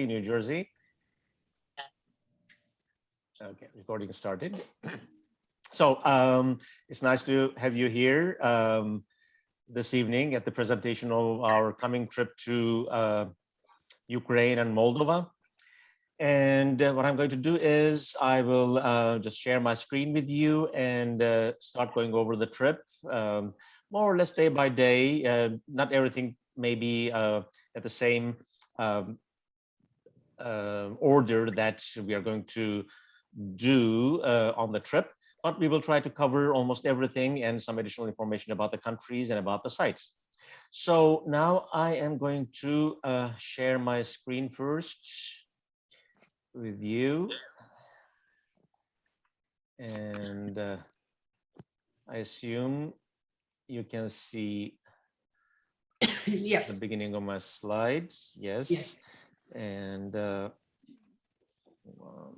New Jersey. Okay, recording started. So it's nice to have you here this evening at the presentation of our coming trip to Ukraine and Moldova. And what I'm going to do is I will just share my screen with you and start going over the trip, more or less day by day. Not everything may be at the same order that we are going to do on the trip, but we will try to cover almost everything and some additional information about the countries and about the sites. So now I am going to share my screen first with you. And I assume you can see yes. the beginning of my slides. Yes. Yes. And 1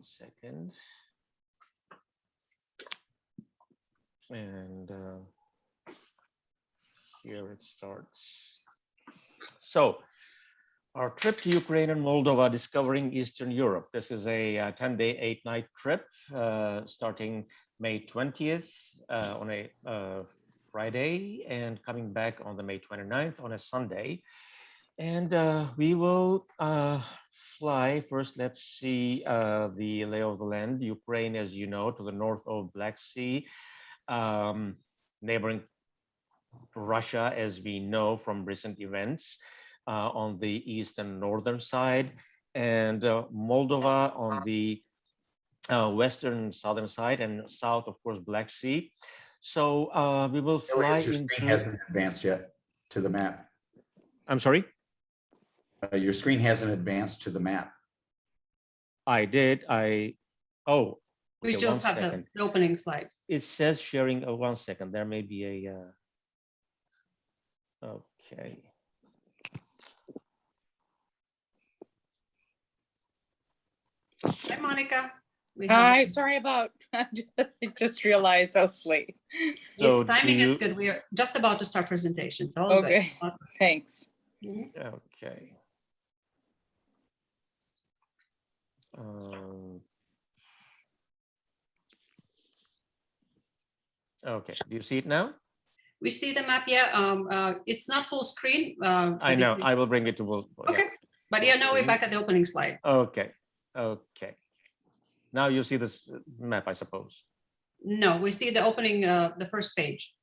second. And here it starts. So our trip to Ukraine and Moldova, discovering Eastern Europe. This is a 10-day, 8-night trip starting May 20th on a Friday and coming back on the May 29th on a Sunday. And we will fly first. Let's see the lay of the land. Ukraine, as you know, to the north of Black Sea, neighboring Russia, as we know from recent events, on the east and northern side, and Moldova on the western southern side, and south, of course, Black Sea. So we will fly your into. Screen hasn't advanced yet to the map. I'm sorry. Your screen hasn't advanced to the map. I did. Oh. We Okay, just have the opening slide. It says sharing. 1 second. There may be a. Okay. Hi, Monica. Hi, sorry about, I just realized I was late. So Yes, timing is good. We are just about to start presentations. All Okay, good. thanks. Okay. Okay. Do you see it now? We see the map. Yeah. It's not full screen. I know. I will bring it to full. Okay. Yeah. But yeah, now we're back at the opening slide. Okay. Okay. Now you see this map, I suppose. No, we see the opening, the first page.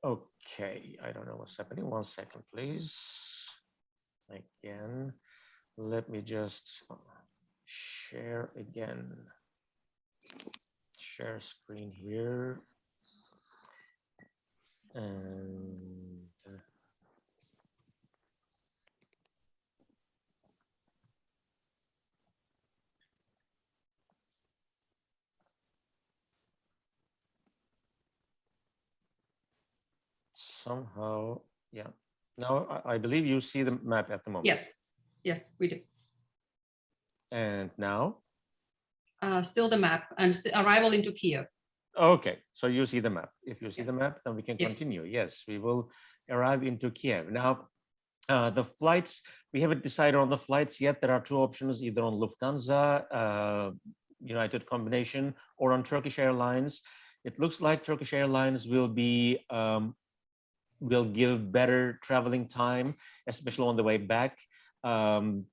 Okay. I don't know what's happening. 1 second, please. Again, let me just share again. Share screen here. And somehow, yeah. Now I believe you see the map at the moment. Yes. Yes, we do. And now? Still the map and arrival into Kiev. Okay, so you see the map. If you see Yeah. the map, then we can Yeah. continue. Yes, we will arrive into Kiev. Now, the flights, we haven't decided on the flights yet. There are two options, either on Lufthansa, United combination, or on Turkish Airlines. It looks like Turkish Airlines will be will give better traveling time, especially on the way back.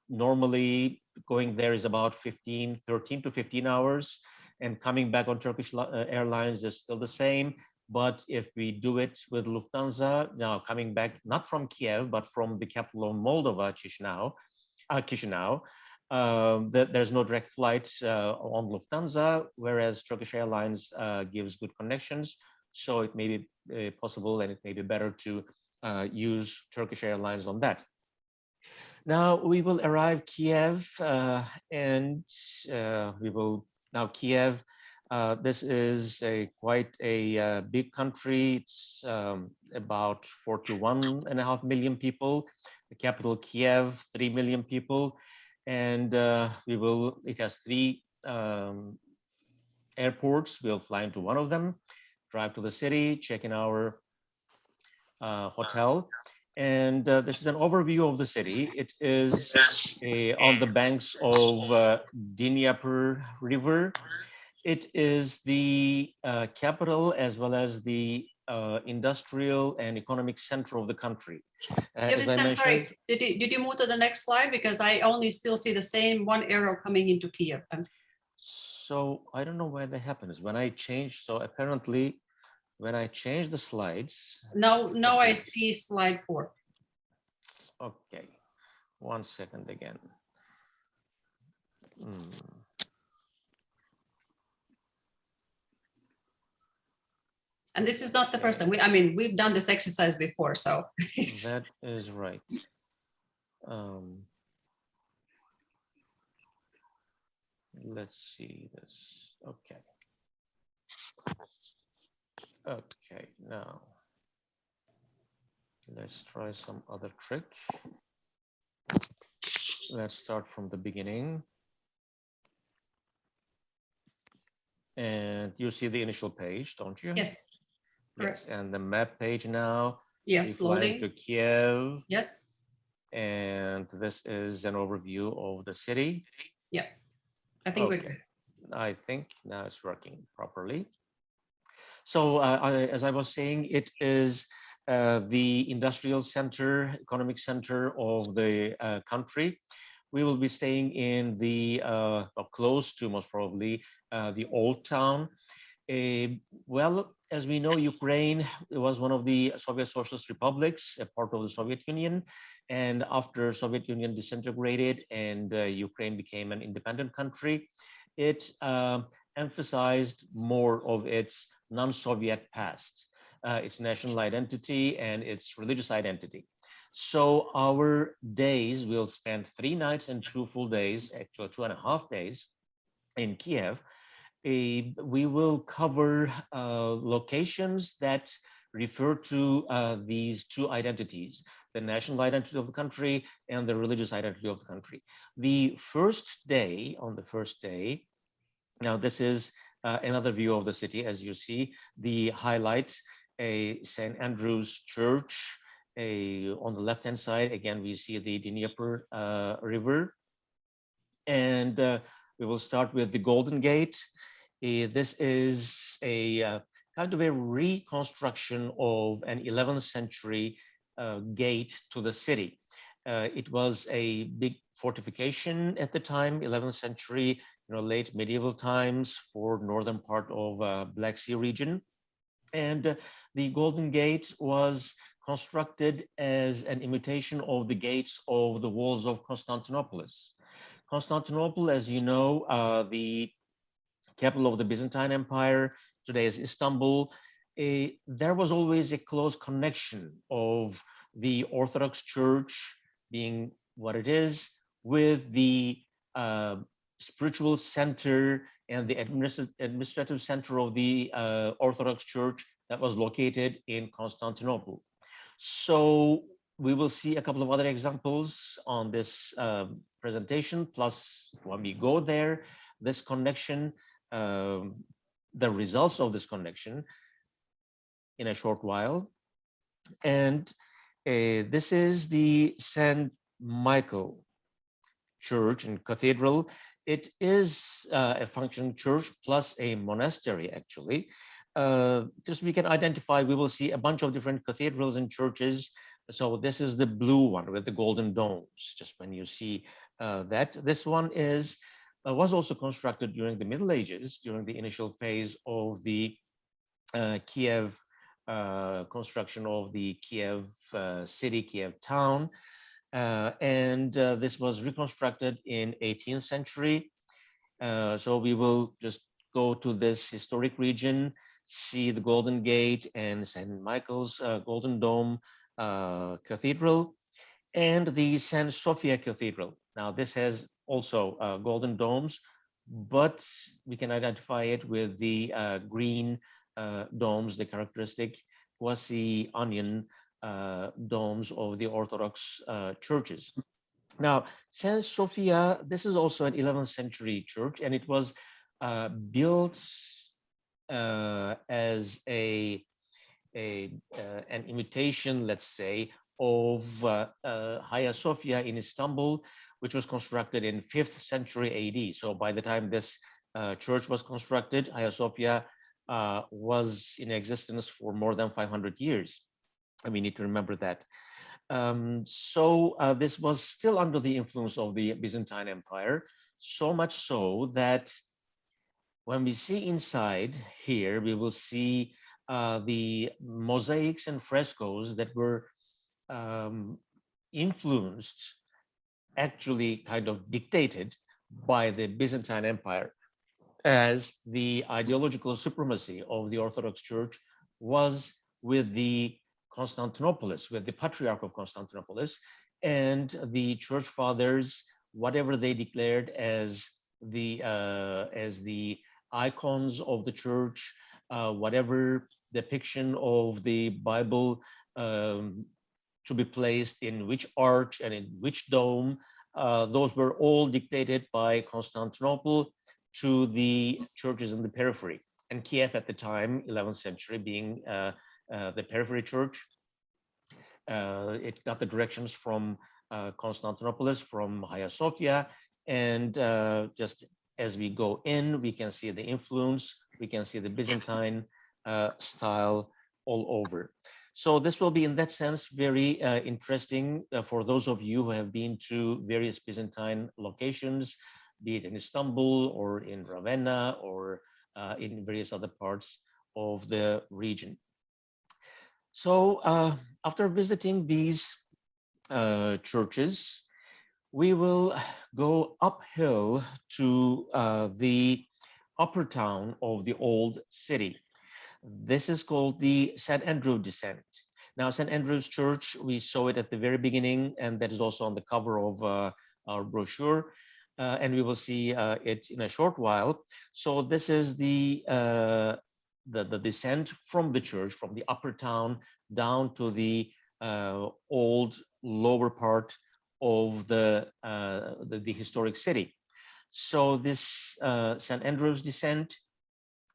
Normally going there is about 13 to 15 hours, and coming back on Turkish Airlines is still the same. But if we do it with Lufthansa, now coming back not from Kiev, but from the capital of Moldova, Chisinau, there's no direct flight on Lufthansa, whereas Turkish Airlines gives good connections. So it may be possible, and it may be better to use Turkish Airlines on that. Now we will arrive Kiev, and we will now Kiev. This is quite a big country. It's about 41.5 million people. The capital Kiev, 3 million people, and it has 3 airports. We'll fly into one of them, drive to the city, check in our hotel, And this is an overview of the city. It is on the banks of Dnieper River. It is the capital as well as the industrial and economic center of the country. As I mentioned, sorry, did you move to the next slide? Because I only still see the same one arrow coming into Kiev. so I don't know why that happens. When I change, so apparently when I change the slides. Now I see slide 4. Okay, 1 second again. And this is not the first time. I mean, we've done this exercise before, so. That is right. Let's see this. Okay. Okay, now let's try some other trick. Let's start from the beginning. And you see the initial page, don't you? Yes. Yes, and the map page now. Yes, we fly loading. to Kiev. Yes. And this is an overview of the city. Yeah, I think we're good. I think now it's working properly. So as I was saying, it is the industrial center, economic center of the country. We will be staying in the, close to most probably, the old town. Well, as we know, Ukraine was one of the Soviet Socialist republics, a part of the Soviet Union. And after Soviet Union disintegrated and Ukraine became an independent country, it emphasized more of its non-Soviet past, its national identity and its religious identity. So our days will spend 3 nights and 2 full days, actually 2.5 days in Kiev. We will cover locations that refer to these two identities, the national identity of the country and the religious identity of the country. The first day, on the first day, now this is another view of the city. As you see, the highlight, a St. Andrew's Church. On the left-hand side, again, we see the Dnieper River. And we will start with the Golden Gate. This is a kind of a reconstruction of an 11th century gate to the city. It was a big fortification at the time, 11th century, late medieval times for northern part of Black Sea region. And the Golden Gate was constructed as an imitation of the gates of the walls of Constantinople. Constantinople, as you know, the capital of the Byzantine Empire, today is Istanbul. There was always a close connection of the Orthodox Church being what it is with the spiritual center and the administrative center of the Orthodox Church that was located in Constantinople. So we will see a couple of other examples on this presentation, plus when we go there, this connection, the results of this connection in a short while. And this is the St. Michael Church and Cathedral. It is a functioning church plus a monastery, actually. Just we can identify, we will see a bunch of different cathedrals and churches. So this is the blue one with the golden domes, just when you see that. This one was also constructed during the Middle Ages, during the initial phase of the Kiev construction of the Kiev city, Kiev town. And this was reconstructed in 18th century. So we will just go to this historic region, see the Golden Gate and St. Michael's Golden Dome Cathedral, and the St. Sophia Cathedral. Now this has also golden domes, but we can identify it with the green domes, the characteristic quasi-onion domes of the Orthodox churches. Now, St. Sophia, this is also an 11th century church, and it was built as an imitation, let's say, of Hagia Sophia in Istanbul, which was constructed in 5th century AD. So by the time this church was constructed, Hagia Sophia was in existence for more than 500 years. And we need to remember that. This was still under the influence of the Byzantine Empire, so much so that when we see inside here, we will see the mosaics and frescoes that were influenced, actually kind of dictated by the Byzantine Empire, as the ideological supremacy of the Orthodox Church was with the Constantinopolis, with the Patriarch of Constantinopolis, and the Church Fathers, whatever they declared as the icons of the Church, whatever depiction of the Bible to be placed in which arch and in which dome, those were all dictated by Constantinople to the churches in the periphery. And Kiev at the time, 11th century, being the periphery church, it got the directions from Constantinopolis, from Hagia Sophia, and just as we go in, we can see the influence, we can see the Byzantine style all over. So this will be, in that sense, very interesting for those of you who have been to various Byzantine locations, be it in Istanbul or in Ravenna or in various other parts of the region. So after visiting these churches, we will go uphill to the upper town of the old city. This is called the St. Andrew descent. Now, St. Andrew's Church, we saw it at the very beginning, and that is also on the cover of our brochure, and we will see it in a short while. So this is the descent from the church, from the upper town down to the old lower part of the historic city. So this St. Andrew's descent,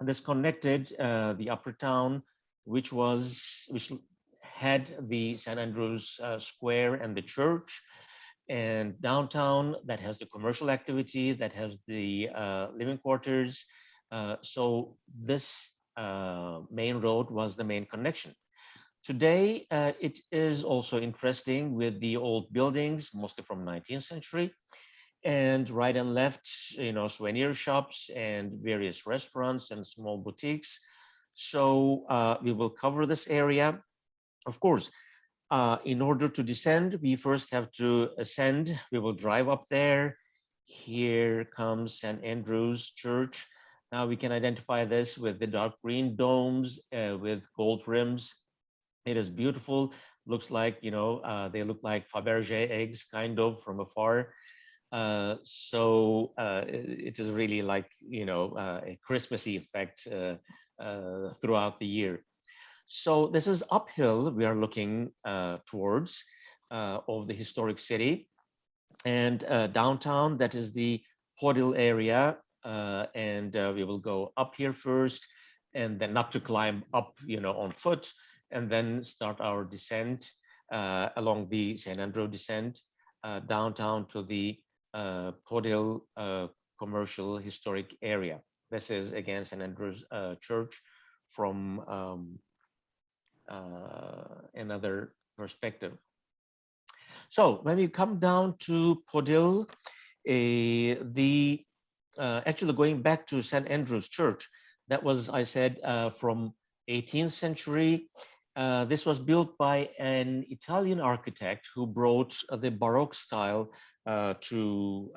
this connected the upper town, which had the St. Andrew's Square and the church, and downtown that has the commercial activity, that has the living quarters. So this main road was the main connection. Today, it is also interesting with the old buildings, mostly from 19th century, and right and left, souvenir shops and various restaurants and small boutiques. So we will cover this area. Of course, in order to descend, we first have to ascend. We will drive up there. Here comes St. Andrew's Church. Now we can identify this with the dark green domes with gold rims. It is beautiful. Looks like, they look like Fabergé eggs, kind of, from afar. It is really like, a Christmassy effect throughout the year. So this is uphill we are looking towards of the historic city, and downtown, that is the Podil area, and we will go up here first, and then not to climb up, on foot, and then start our descent along the St. Andrew descent downtown to the Podil commercial historic area. This is again St. Andrew's Church from another perspective. So when we come down to Podil, actually going back to St. Andrew's Church, that was, I said, from 18th century. This was built by an Italian architect who brought the Baroque style to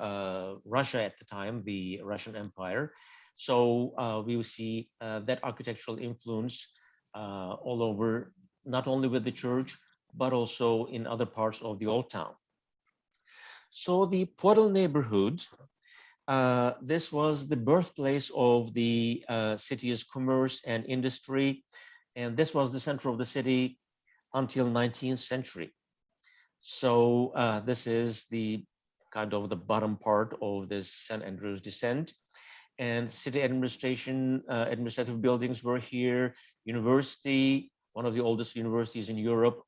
Russia at the time, the Russian Empire. So we will see that architectural influence all over, not only with the church, but also in other parts of the old town. So the Podil neighborhood, this was the birthplace of the city's commerce and industry. And this was the center of the city until 19th century. So this is the kind of the bottom part of this St. Andrew's descent. And city administrative buildings were here. University, one of the oldest universities in Europe,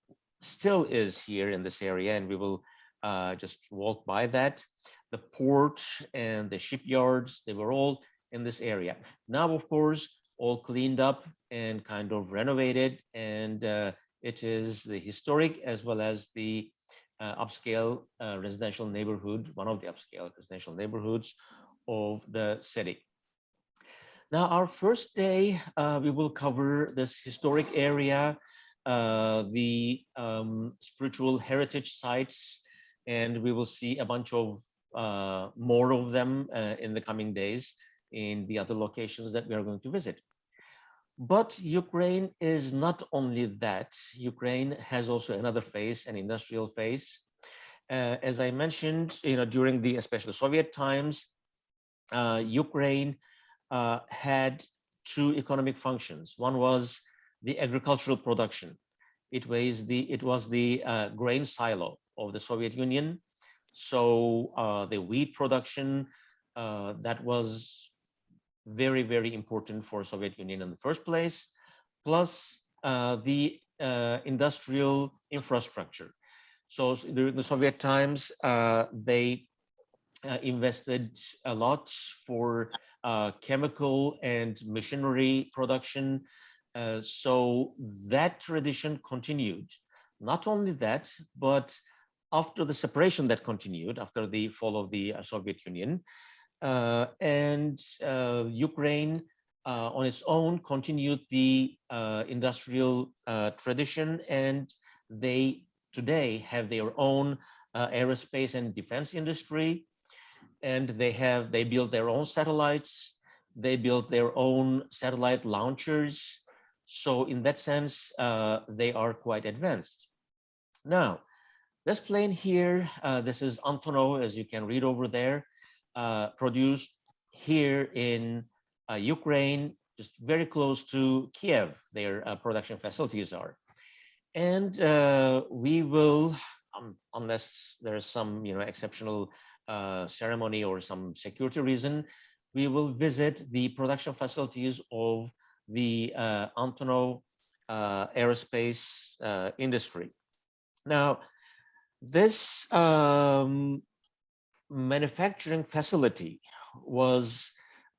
still is here in this area, and we will just walk by that. The port and the shipyards, they were all in this area. Now, of course, all cleaned up and kind of renovated, and it is the historic as well as the upscale residential neighborhood, one of the upscale residential neighborhoods of the city. Now, our first day, we will cover this historic area, the spiritual heritage sites, and we will see a bunch of more of them in the coming days in the other locations that we are going to visit. But Ukraine is not only that. Ukraine has also another phase, an industrial phase. As I mentioned, during the especially Soviet times, Ukraine had two economic functions. One was the agricultural production. It was the grain silo of the Soviet Union. So the wheat production that was very, very important for Soviet Union in the first place, plus the industrial infrastructure. So during the Soviet times, they invested a lot for chemical and machinery production. So that tradition continued. Not only that, but after the separation that continued, after the fall of the Soviet Union, and Ukraine on its own continued the industrial tradition, and they today have their own aerospace and defense industry, and they build their own satellites, they build their own satellite launchers. So in that sense, they are quite advanced. Now, this plane here, this is Antonov, as you can read over there, produced here in Ukraine, just very close to Kiev, their production facilities are. And we will, unless there is some exceptional ceremony or some security reason, we will visit the production facilities of the Antonov aerospace industry. Now, this manufacturing facility was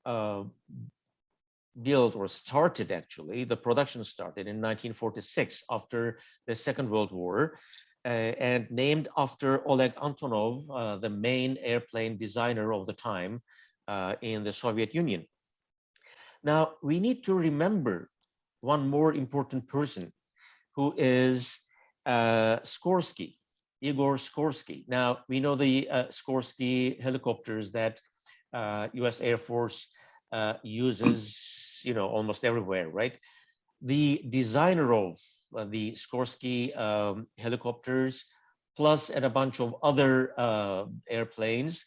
built or started, actually, the production started in 1946 after the Second World War, and named after Oleg Antonov, the main airplane designer of the time in the Soviet Union. Now, we need to remember one more important person, who is Skorsky, Igor Skorsky. Now, we know the Skorsky helicopters that US Air Force uses, almost everywhere, right? The designer of the Skorsky helicopters, plus and a bunch of other airplanes.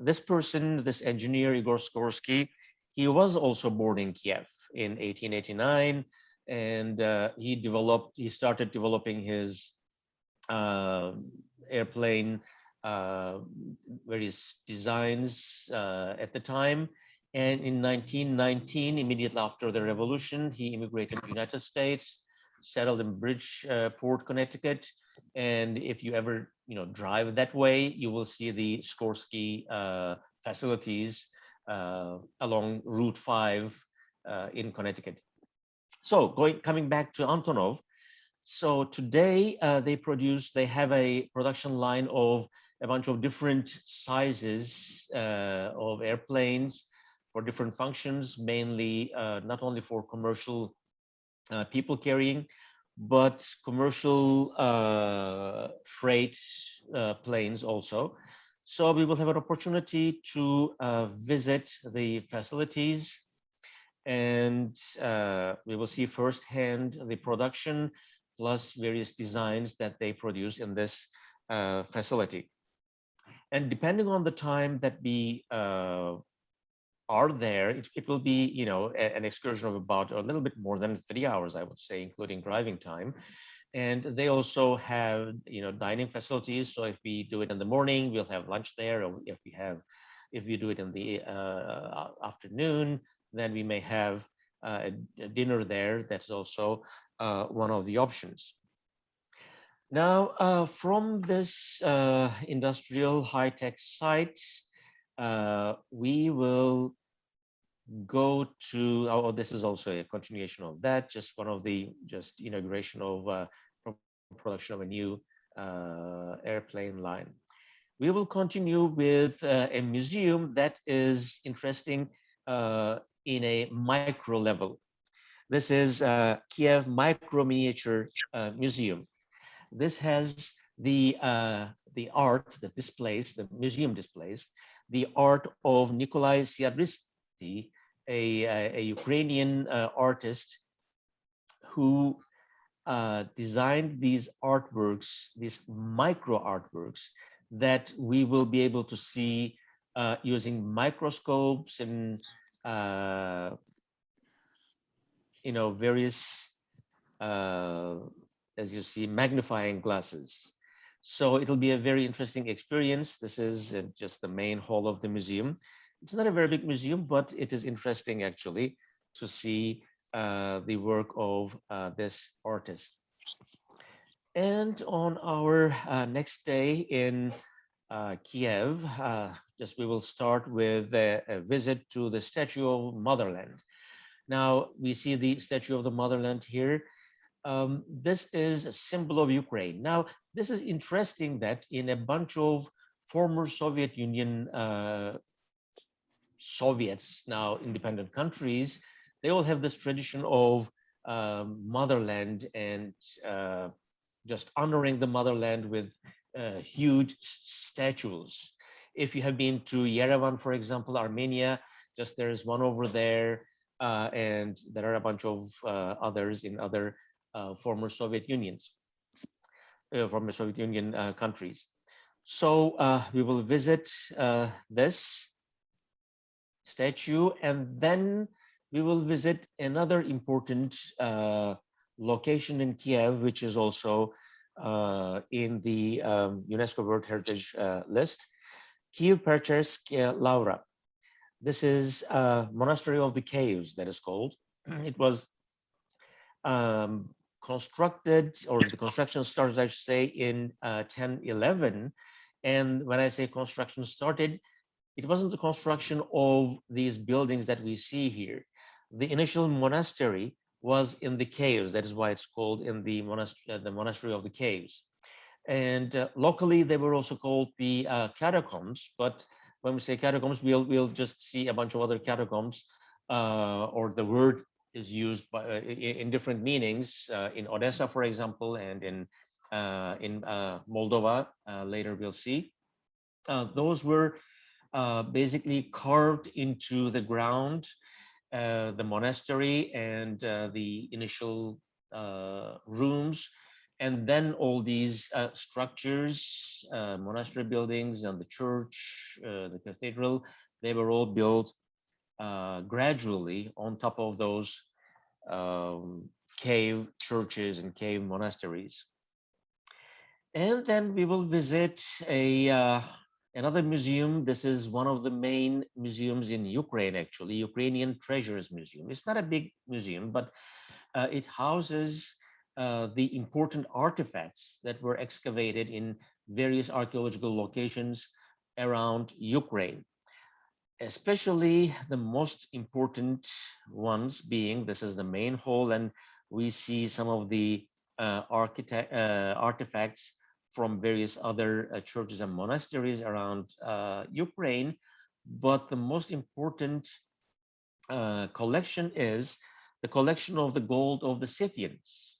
This person, this engineer, Igor Skorsky, he was also born in Kiev in 1889, and he started developing his airplane various designs at the time. And in 1919, immediately after the revolution, he immigrated to the United States, settled in Bridgeport, Connecticut. And if you ever drive that way, you will see the Skorsky facilities along Route 5 in Connecticut. So coming back to Antonov, so today they have a production line of a bunch of different sizes of airplanes for different functions, mainly not only for commercial people carrying, but commercial freight planes also. So we will have an opportunity to visit the facilities, and we will see firsthand the production plus various designs that they produce in this facility. And depending on the time that we are there, it will be, an excursion of about a little bit more than 3 hours, I would say, including driving time. And they also have, dining facilities. So if we do it in the morning, we'll have lunch there. Or if we do it in the afternoon, then we may have a dinner there. That's also one of the options. Now, from this industrial high-tech site, we will go to, oh, this is also a continuation of that, just one of the just inauguration of production of a new airplane line. We will continue with a museum that is interesting in a micro level. This is Kiev Micro Miniature Museum. This has the art that displays, the museum displays, the art of Nikolai Siadristy, a Ukrainian artist who designed these artworks, these micro artworks that we will be able to see using microscopes and various as you see, magnifying glasses. So it'll be a very interesting experience. This is just the main hall of the museum. It's not a very big museum, but it is interesting actually to see the work of this artist. And on our next day in Kiev, just we will start with a visit to the Statue of Motherland. Now we see the Statue of the Motherland here. This is a symbol of Ukraine. Now, this is interesting that in a bunch of former Soviet Union Soviets, now independent countries, they all have this tradition of motherland and just honoring the motherland with huge statues. If you have been to Yerevan, for example, Armenia, just there is one over there, and there are a bunch of others in other former Soviet Unions, former Soviet Union countries. So we will visit this statue, and then we will visit another important location in Kiev, which is also in the UNESCO World Heritage list, Kiev-Pechersk Laura. This is Monastery of the Caves, that is called. It was constructed, or the construction started, I should say, in 1011. And when I say construction started, it wasn't the construction of these buildings that we see here. The initial monastery was in the caves. That is why it's called in the monastery of the caves. And locally, they were also called the catacombs. But when we say catacombs, we'll just see a bunch of other catacombs, or the word is used by, in different meanings in Odessa, for example, and in Moldova. Later we'll see. Those were basically carved into the ground, the monastery and the initial rooms, and then all these structures, monastery buildings and the church, the cathedral, they were all built gradually on top of those cave churches and cave monasteries. And then we will visit another museum. This is one of the main museums in Ukraine, actually, Ukrainian Treasures Museum. It's not a big museum, but it houses the important artifacts that were excavated in various archaeological locations around Ukraine. Especially the most important ones being, this is the main hall, and we see some of the artifacts from various other churches and monasteries around Ukraine. But the most important collection is the collection of the gold of the Scythians.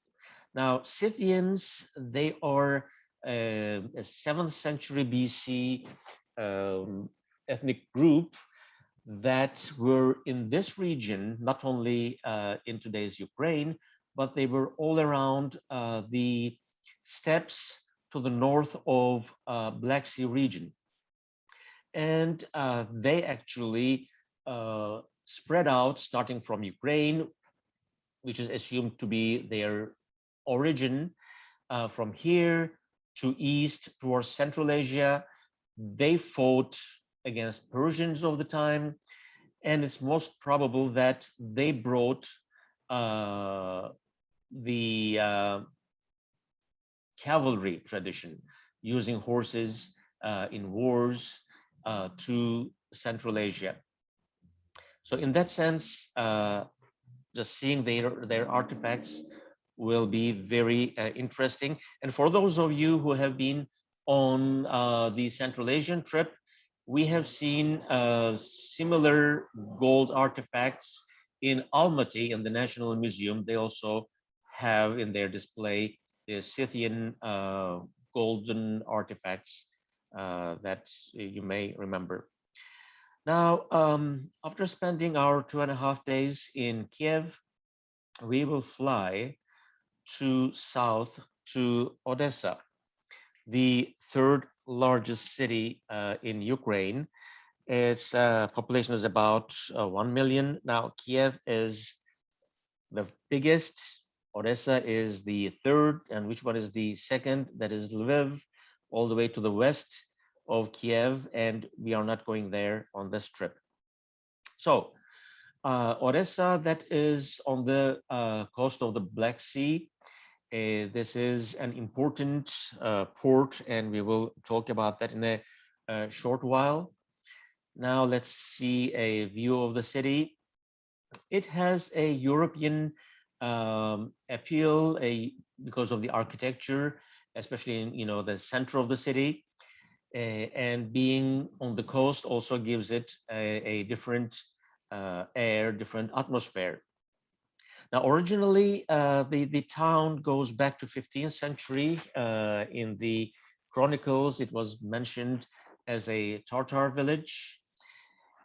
Now, Scythians, they are a 7th century BC ethnic group that were in this region, not only in today's Ukraine, but they were all around the steppes to the north of Black Sea region. And they actually spread out, starting from Ukraine, which is assumed to be their origin, from here to east towards Central Asia. They fought against Persians of the time, and it's most probable that they brought the cavalry tradition, using horses in wars to Central Asia. So in that sense, just seeing their artifacts will be very interesting. And for those of you who have been on the Central Asian trip, we have seen similar gold artifacts in Almaty in the National Museum. They also have in their display the Scythian golden artifacts that you may remember. Now, after spending our 2.5 days in Kiev, we will fly to south to Odessa, the third largest city in Ukraine. Its population is about 1 million. Now, Kiev is the biggest, Odessa is the third, and which one is the second? That is Lviv, all the way to the west of Kiev, and we are not going there on this trip. So, Odessa, that is on the coast of the Black Sea. This is an important port, and we will talk about that in a short while. Now let's see a view of the city. It has a European appeal, because of the architecture, especially in the center of the city, and being on the coast also gives it a different air, different atmosphere. Now, originally, the town goes back to 15th century. In the chronicles, it was mentioned as a Tartar village,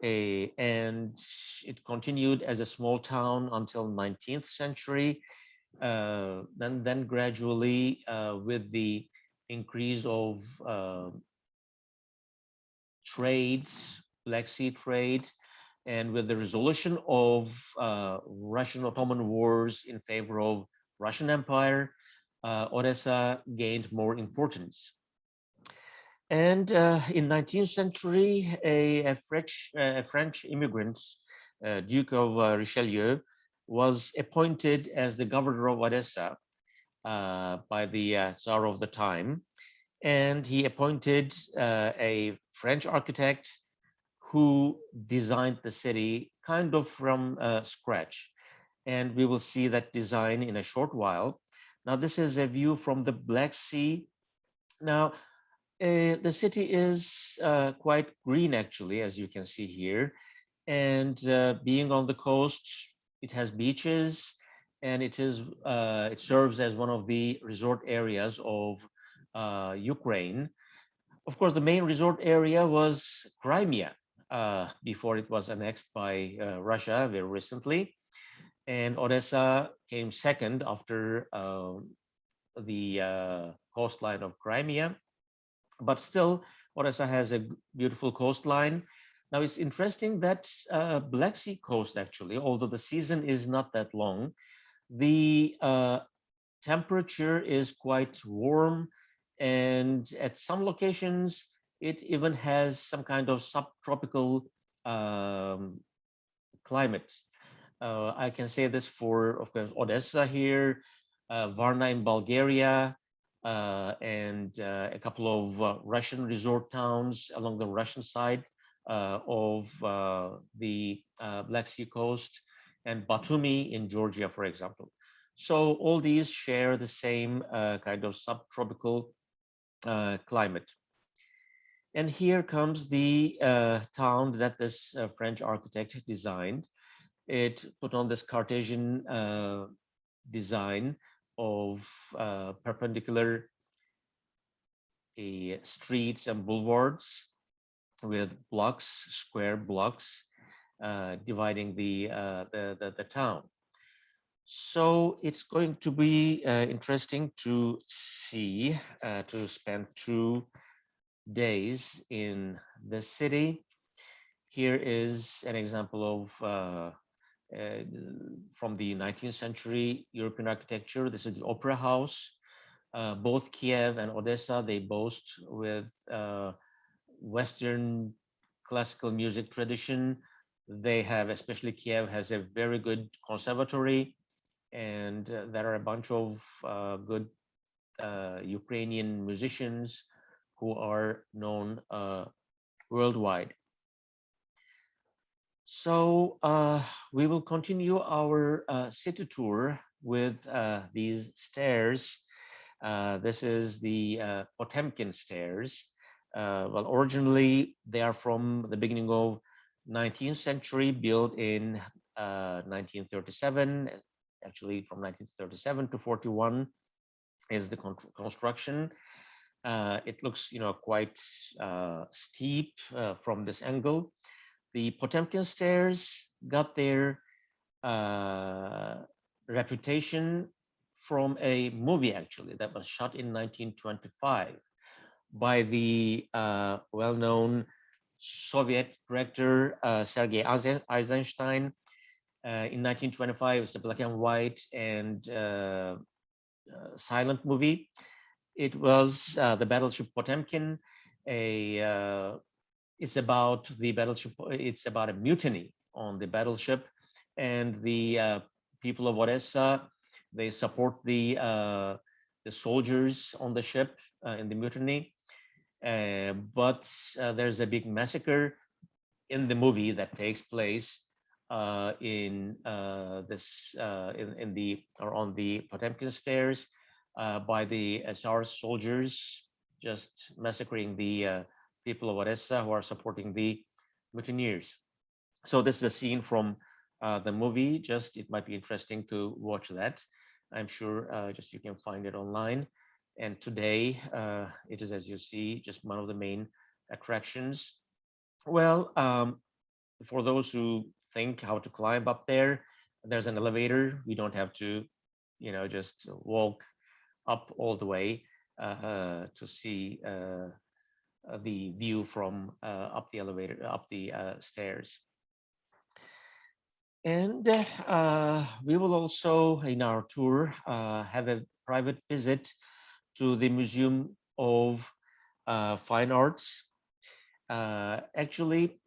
and it continued as a small town until 19th century. Then gradually, with the increase of trade, Black Sea trade, and with the resolution of Russian Ottoman wars in favor of Russian Empire, Odessa gained more importance. And in 19th century, a French immigrant, Duke of Richelieu, was appointed as the governor of Odessa by the Tsar of the time. And he appointed a French architect who designed the city kind of from scratch. And we will see that design in a short while. Now, this is a view from the Black Sea. Now, the city is quite green, actually, as you can see here. And being on the coast, it has beaches, and it serves as one of the resort areas of Ukraine. Of course, the main resort area was Crimea before it was annexed by Russia very recently. And Odessa came second after the coastline of Crimea. But still, Odessa has a beautiful coastline. Now, it's interesting that Black Sea coast, actually, although the season is not that long, the temperature is quite warm, and at some locations, it even has some kind of subtropical climate. I can say this for, of course, Odessa here, Varna in Bulgaria, and a couple of Russian resort towns along the Russian side of the Black Sea coast, and Batumi in Georgia, for example. So all these share the same kind of subtropical climate. And here comes the town that this French architect designed. It put on this Cartesian design of perpendicular streets and boulevards with blocks, square blocks, dividing the town. So it's going to be interesting to see, to spend 2 days in the city. Here is an example of from the 19th century European architecture. This is the Opera House. Both Kiev and Odessa, they boast with Western classical music tradition. They have, especially Kiev, has a very good conservatory, and there are a bunch of good Ukrainian musicians who are known worldwide. So we will continue our city tour with these stairs. This is the Potemkin stairs. Well, originally they are from the beginning of 19th century, built in 1937. Actually, from 1937 to 41 is the construction. It looks, quite steep from this angle. The Potemkin stairs got their reputation from a movie actually that was shot in 1925 by the well-known Soviet director Sergei Eisenstein. In 1925, it's a black and white and silent movie. It was the battleship Potemkin. It's about the battleship. It's about a mutiny on the battleship, and the people of Odessa, they support the soldiers on the ship in the mutiny. But there's a big massacre in the movie that takes place in this in the or on the Potemkin stairs by the SR soldiers, just massacring the people of Odessa who are supporting the mutineers. So this is a scene from the movie. Just it might be interesting to watch that. I'm sure just you can find it online. And today it is, as you see, just one of the main attractions. Well, for those who think how to climb up there, there's an elevator. We don't have to, just walk up all the way to see the view from up the elevator, up the stairs. And we will also, in our tour, have a private visit to the Museum of Fine Arts. Actually,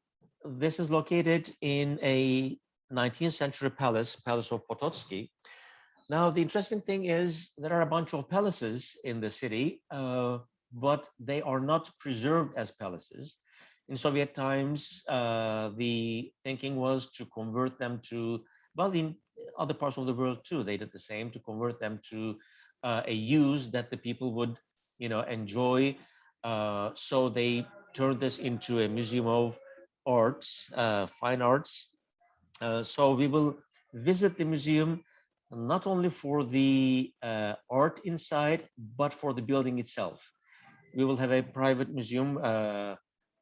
this is located in a 19th century palace, Palace of Potocki. Now, the interesting thing is there are a bunch of palaces in the city, but they are not preserved as palaces. In Soviet times, the thinking was to convert them to, well, in other parts of the world too, they did the same, to convert them to a use that the people would, enjoy. So they turned this into a museum of arts, fine arts. So we will visit the museum not only for the art inside, but for the building itself. We will have a private museum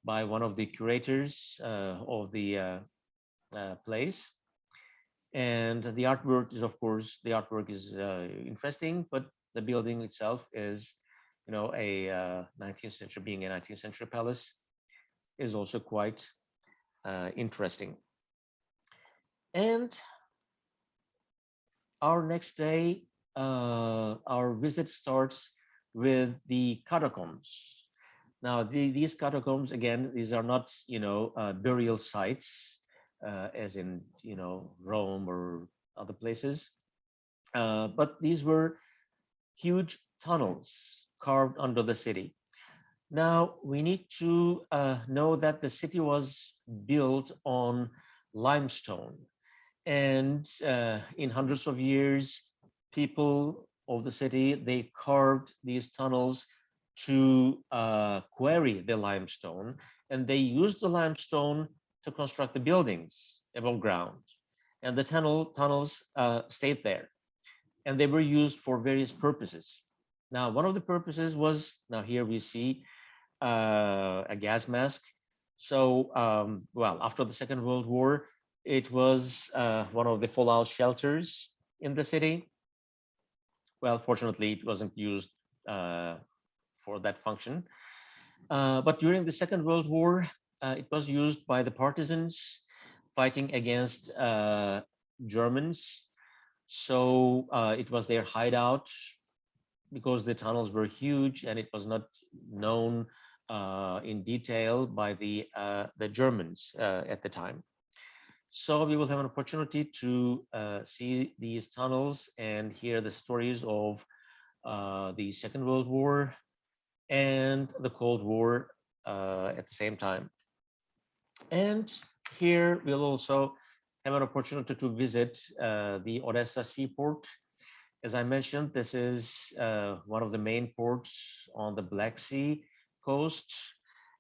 by one of the curators of the place. And the artwork is, of course, the artwork is interesting, but the building itself is, a 19th century, being a 19th century palace, is also quite interesting. And our next day, our visit starts with the catacombs. Now, these catacombs, again, these are not, burial sites, as in, Rome or other places, but these were huge tunnels carved under the city. Now, we need to know that the city was built on limestone. And in hundreds of years, people of the city, they carved these tunnels to quarry the limestone, and they used the limestone to construct the buildings above ground. And the tunnels stayed there, and they were used for various purposes. Now, one of the purposes was, now here we see a gas mask. So, well, after the Second World War, it was one of the fallout shelters in the city. Well, fortunately, it wasn't used for that function. But during the Second World War, it was used by the partisans fighting against Germans. So it was their hideout because the tunnels were huge and it was not known in detail by the Germans at the time. So we will have an opportunity to see these tunnels and hear the stories of the Second World War and the Cold War at the same time. And here we'll also have an opportunity to visit the Odessa seaport. As I mentioned, this is one of the main ports on the Black Sea coast,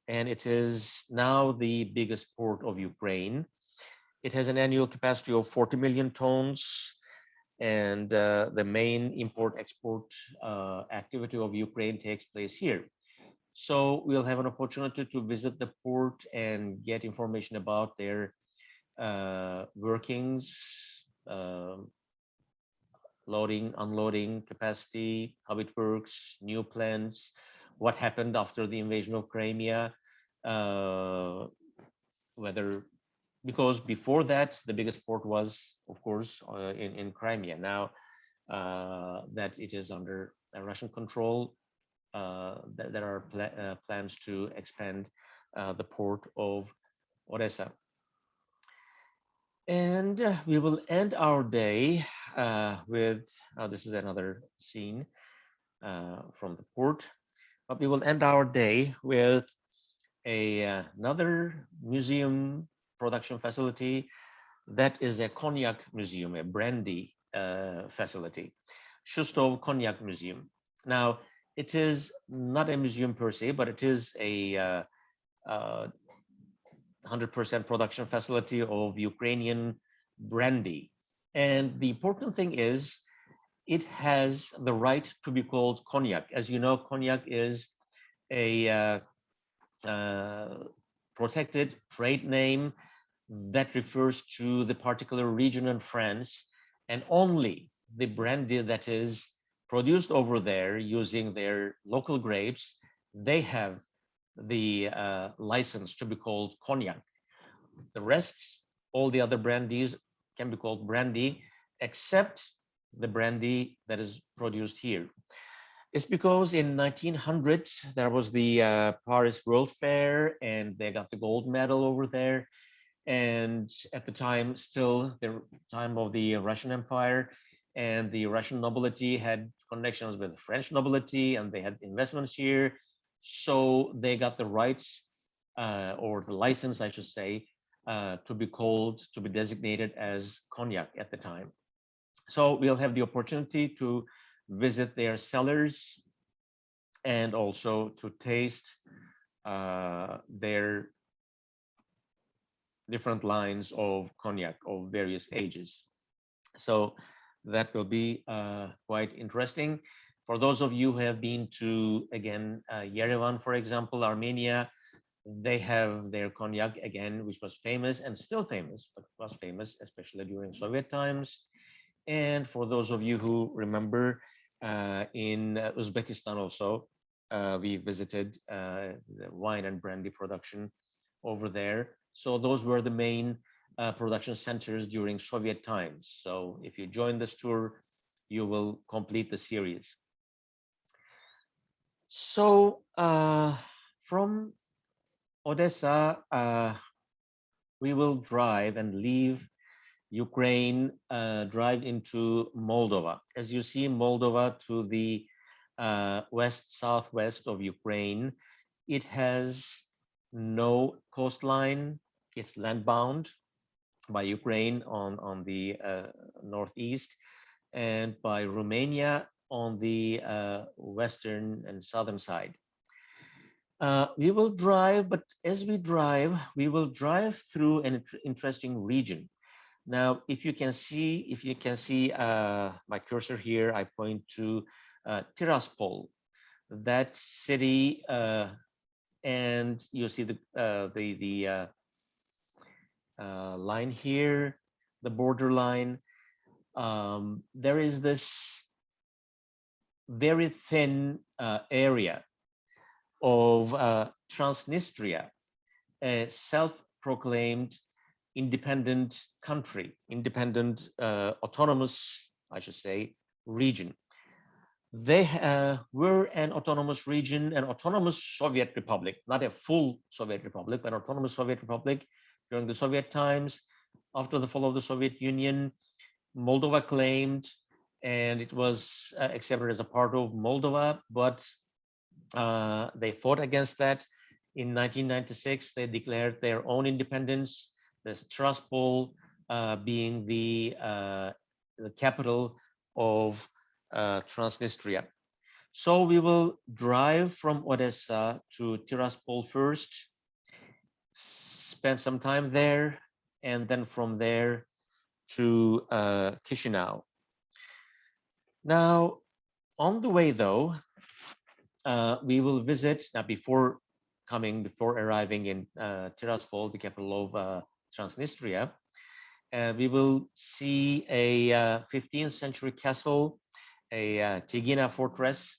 and it is now the biggest port of Ukraine. It has an annual capacity of 40 million tons, and the main import-export activity of Ukraine takes place here. So we'll have an opportunity to visit the port and get information about their workings, loading, unloading capacity, how it works, new plans, what happened after the invasion of Crimea, whether, because before that, the biggest port was, of course, in Crimea. Now that it is under Russian control, there are plans to expand the port of Odessa. And we will end our day with, this is another scene from the port, but we will end our day with another museum production facility that is a cognac museum, a brandy facility, Shustov Cognac Museum. Now, it is not a museum per se, but it is a 100% production facility of Ukrainian brandy. And the important thing is it has the right to be called cognac. As you know, cognac is a protected trade name that refers to the particular region in France, and only the brandy that is produced over there using their local grapes, they have the license to be called cognac. The rest, all the other brandies can be called brandy, except the brandy that is produced here. It's because in 1900 there was the Paris World Fair, and they got the gold medal over there. And at the time, still the time of the Russian Empire, and the Russian nobility had connections with the French nobility, and they had investments here. So they got the rights, or the license, I should say, to be called, to be designated as cognac at the time. So we'll have the opportunity to visit their cellars and also to taste their different lines of cognac of various ages. So that will be quite interesting. For those of you who have been to, again, Yerevan, for example, Armenia, they have their cognac again, which was famous and still famous, but was famous especially during Soviet times. And for those of you who remember, in Uzbekistan also, we visited the wine and brandy production over there. So those were the main production centers during Soviet times. So if you join this tour, you will complete the series. So from Odessa, we will drive and leave Ukraine, drive into Moldova. As you see, Moldova to the west-southwest of Ukraine, it has no coastline. It's land-bound by Ukraine on the northeast, and by Romania on the western and southern side. We will drive, but as we drive, we will drive through an interesting region. Now, if you can see my cursor here, I point to Tiraspol, that city, and you see the line here, the border line. There is this very thin area of Transnistria, a self-proclaimed independent country, independent autonomous, I should say, region. They were an autonomous region, an autonomous Soviet republic, not a full Soviet republic, but autonomous Soviet republic during the Soviet times. After the fall of the Soviet Union, Moldova claimed and it was accepted as a part of Moldova, but they fought against that. In 1996, they declared their own independence, this Tiraspol being the capital of Transnistria. So we will drive from Odessa to Tiraspol first, spend some time there, and then from there to Chisinau. Now, on the way though, we will visit, now before arriving in Tiraspol, the capital of Transnistria, we will see a 15th century castle, a Tigina fortress.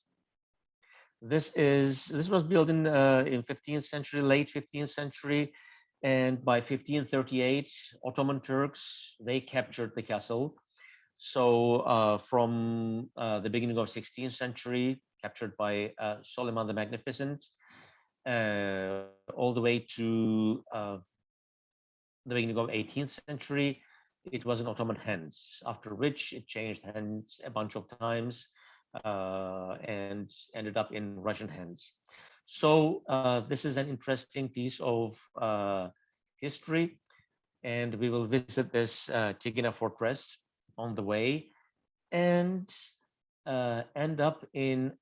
This was built in 15th century, late 15th century, and by 1538, Ottoman Turks, they captured the castle. So from the beginning of 16th century, captured by Suleiman the Magnificent, all the way to the beginning of 18th century, it was in Ottoman hands, after which it changed hands a bunch of times and ended up in Russian hands. So this is an interesting piece of history, and we will visit this Tigina fortress on the way and end up in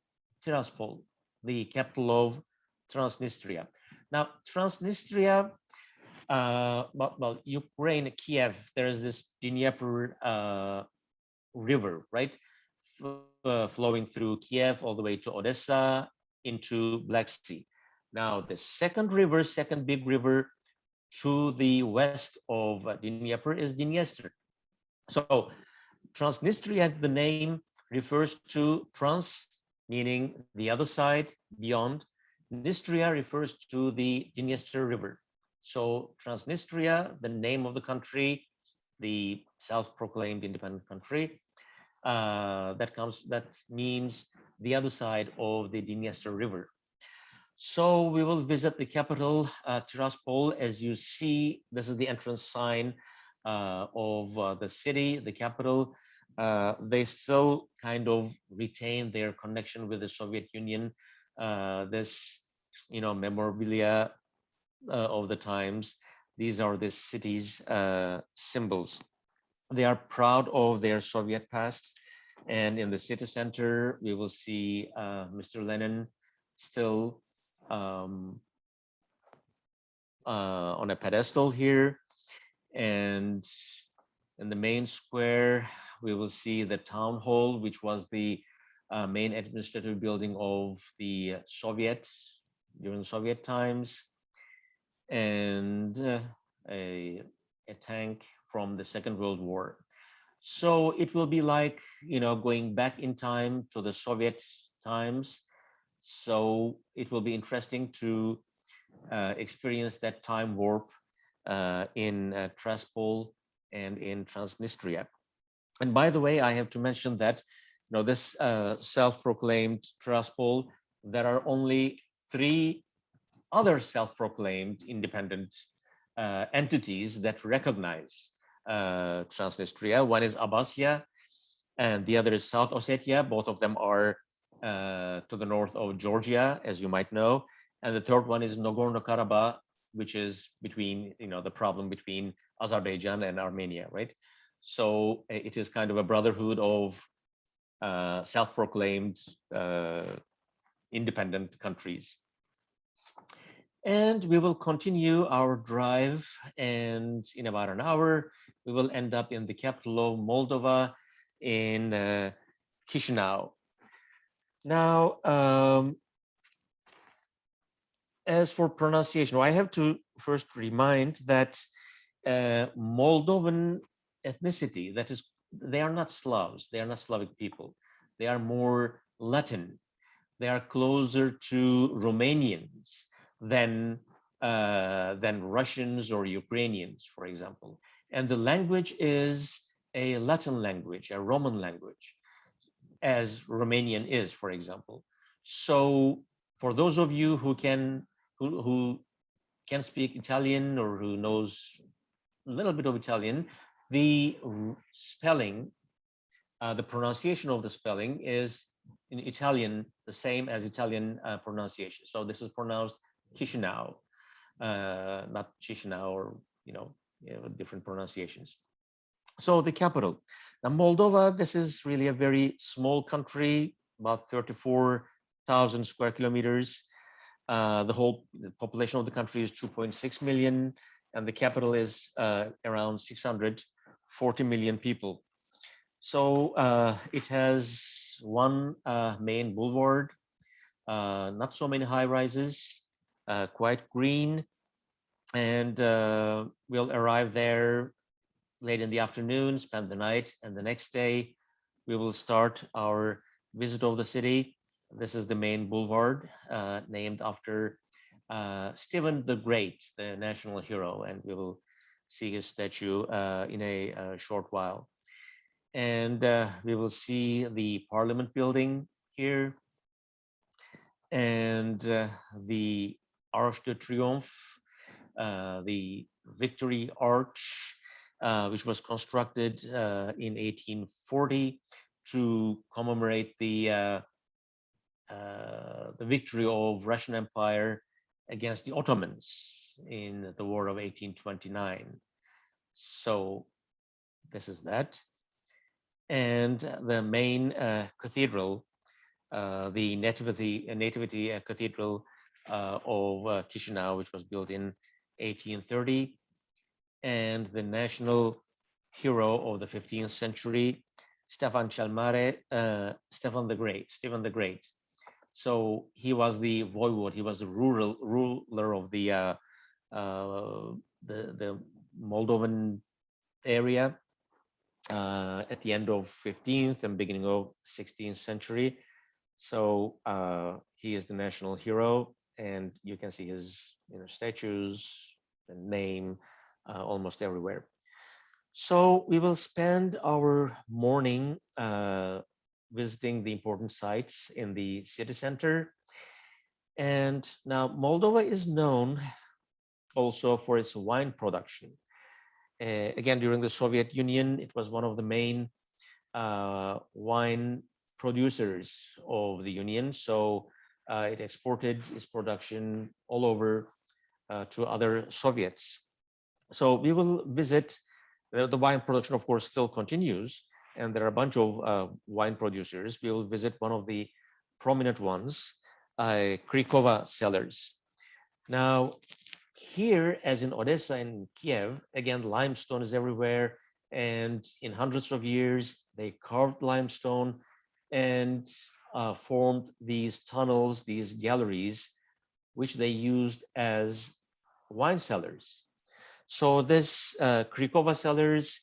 Tiraspol, the capital of Transnistria. Now, Transnistria, well, Ukraine, Kiev, there is this Dnieper river, right? Flowing through Kiev all the way to Odessa into Black Sea. Now, the second big river to the west of Dnieper is Dniester. So Transnistria, the name refers to trans, meaning the other side, beyond. Nistria refers to the Dniester River. So Transnistria, the name of the country, the self-proclaimed independent country, that means the other side of the Dniester River. So we will visit the capital, Tiraspol. As you see, this is the entrance sign of the city, the capital. They still kind of retain their connection with the Soviet Union. This, memorabilia of the times. These are the city's symbols. They are proud of their Soviet past. And in the city center, we will see Mr. Lenin still on a pedestal here. And in the main square, we will see the town hall, which was the main administrative building of the Soviets during Soviet times, and a tank from the Second World War. So it will be like, going back in time to the Soviet times. So it will be interesting to experience that time warp in Tiraspol and in Transnistria. And by the way, I have to mention that, this self-proclaimed Tiraspol, there are only 3 other self-proclaimed independent entities that recognize Transnistria. One is Abkhazia, and the other is South Ossetia. Both of them are to the north of Georgia, as you might know. And the third one is Nagorno-Karabakh, which is between, the problem between Azerbaijan and Armenia, right? So it is kind of a brotherhood of self-proclaimed independent countries. And we will continue our drive, and in about an hour, we will end up in the capital of Moldova, in Chisinau. Now, as for pronunciation, I have to first remind that Moldovan ethnicity, that is, they are not Slavs, they are not Slavic people, they are more Latin, they are closer to Romanians than Russians or Ukrainians, for example. And the language is a Latin language, a Roman language, as Romanian is, for example. So for those of you who can speak Italian or who knows a little bit of Italian, the spelling The pronunciation of the spelling is in Italian the same as Italian pronunciation. So this is pronounced Chisinau, not Chisinau, or different pronunciations. So the capital. Now Moldova, this is really a very small country, about 34,000 square kilometers. The population of the country is 2.6 million, and the capital is around 640 million people. So it has one main boulevard, not so many high rises, quite green, and we'll arrive there late in the afternoon, spend the night, and the next day we will start our visit of the city. This is the main boulevard, named after Stephen the Great, the national hero, and we will see his statue in a short while. And we will see the Parliament building here, and the Arch de Triomphe, the Victory Arch, which was constructed in 1840 to commemorate the victory of Russian Empire against the Ottomans in the War of 1829. So this is that. And the main cathedral, the Nativity Cathedral of Chisinau, which was built in 1830, and the national hero of the 15th century, Stefan Stephen the Great. So he was the voivode, he was the ruler of the Moldovan area at the end of 15th and beginning of 16th century. So he is the national hero, and you can see his statues and name almost everywhere. So we will spend our morning visiting the important sites in the city center. And now Moldova is known also for its wine production. Again, during the Soviet Union, it was one of the main wine producers of the Union. So it exported its production all over to other Soviets. So we will visit, the wine production, of course, still continues, and there are a bunch of wine producers. We will visit one of the prominent ones, Krikova cellars. Now, here, as in Odessa and Kiev, again, limestone is everywhere, and in hundreds of years, they carved limestone and formed these tunnels, these galleries, which they used as wine cellars. So this Krikova cellars,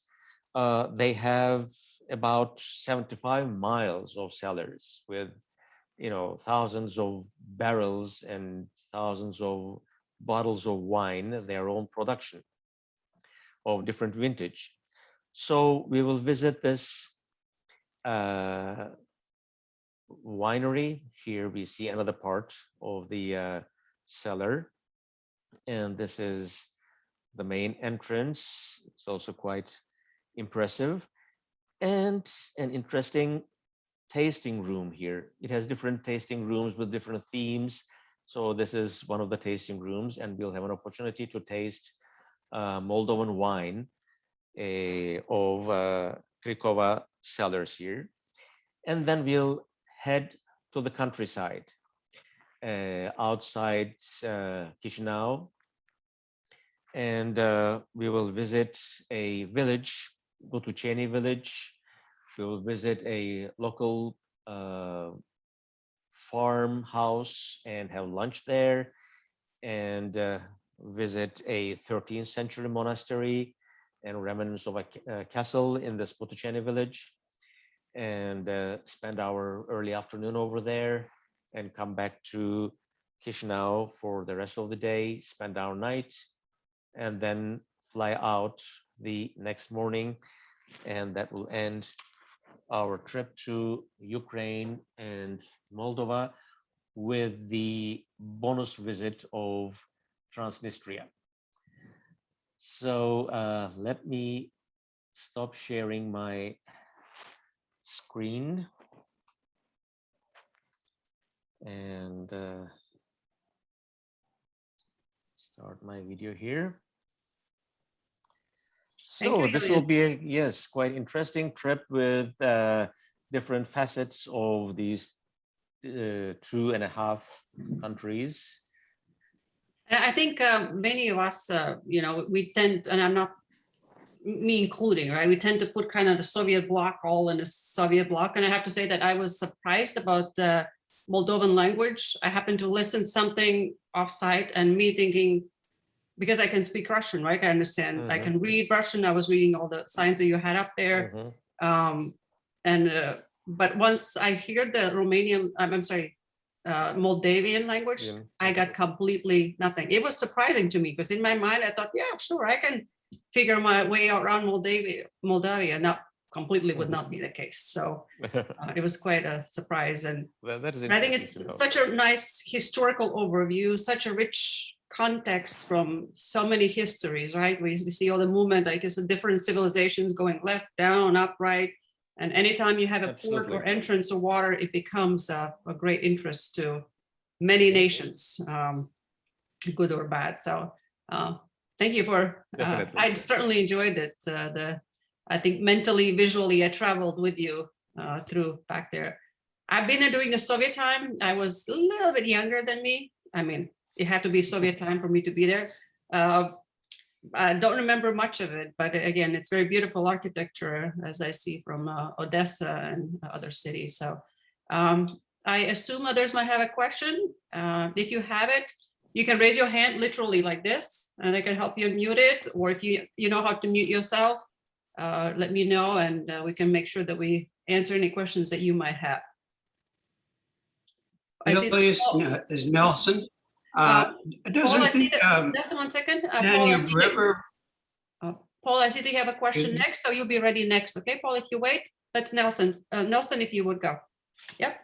they have about 75 miles of cellars with, thousands of barrels and thousands of bottles of wine, their own production of different vintage. So we will visit this winery. Here we see another part of the cellar, and this is the main entrance. It's also quite impressive, and an interesting tasting room here. It has different tasting rooms with different themes. So this is one of the tasting rooms, and we'll have an opportunity to taste Moldovan wine of Krikova cellars here. And then we'll head to the countryside outside Chisinau, and we will visit a village, Butuceni village. We will visit a local farmhouse and have lunch there, and visit a 13th century monastery and remnants of a castle in this Butuceni village, and spend our early afternoon over there and come back to Chisinau for the rest of the day, spend our night, and then fly out the next morning. And that will end our trip to Ukraine and Moldova with the bonus visit of Transnistria. So let me stop sharing my screen and start my video here. So this will be a, yes, quite interesting trip with different facets of these 2.5 countries. And I think many of us, we tend, and I'm not me including, right? We tend to put kind of the Soviet bloc all in the Soviet bloc. And I have to say that I was surprised about the Moldovan language. I happened to listen something offsite and me thinking, because I can speak Russian, right? I understand. I can read Russian. I was reading all the signs that you had up there. But once I hear the Romanian, I'm sorry, Moldavian language, I got completely nothing. It was surprising to me because in my mind, I thought, yeah, sure, I can figure my way around Moldavia. Not completely would not be the case. So it was quite a surprise. And well, that is I think it's such a nice historical overview, such a rich context from so many histories, right? We see all the movement, like it's different civilizations going left, down, up, right. And anytime you have a port or entrance of water, it becomes a great interest to many nations, good or bad. So thank you for, I certainly enjoyed it. I think mentally, visually, I traveled with you through back there. I've been there during the Soviet time. I was a little bit younger than me. I mean, it had to be Soviet time for me to be there. I don't remember much of it, but again, it's very beautiful architecture as I see from Odessa and other cities. So I assume others might have a question. If you have it, you can raise your hand literally like this, and I can help you mute it. Or if you know how to mute yourself, let me know, and we can make sure that we answer any questions that you might have. Is Nelson. Just 1 second. Danube River. Paul, I see that you have a question next, so you'll be ready next. Okay, Paul, if you wait, that's Nelson. Nelson, if you would go. Yep.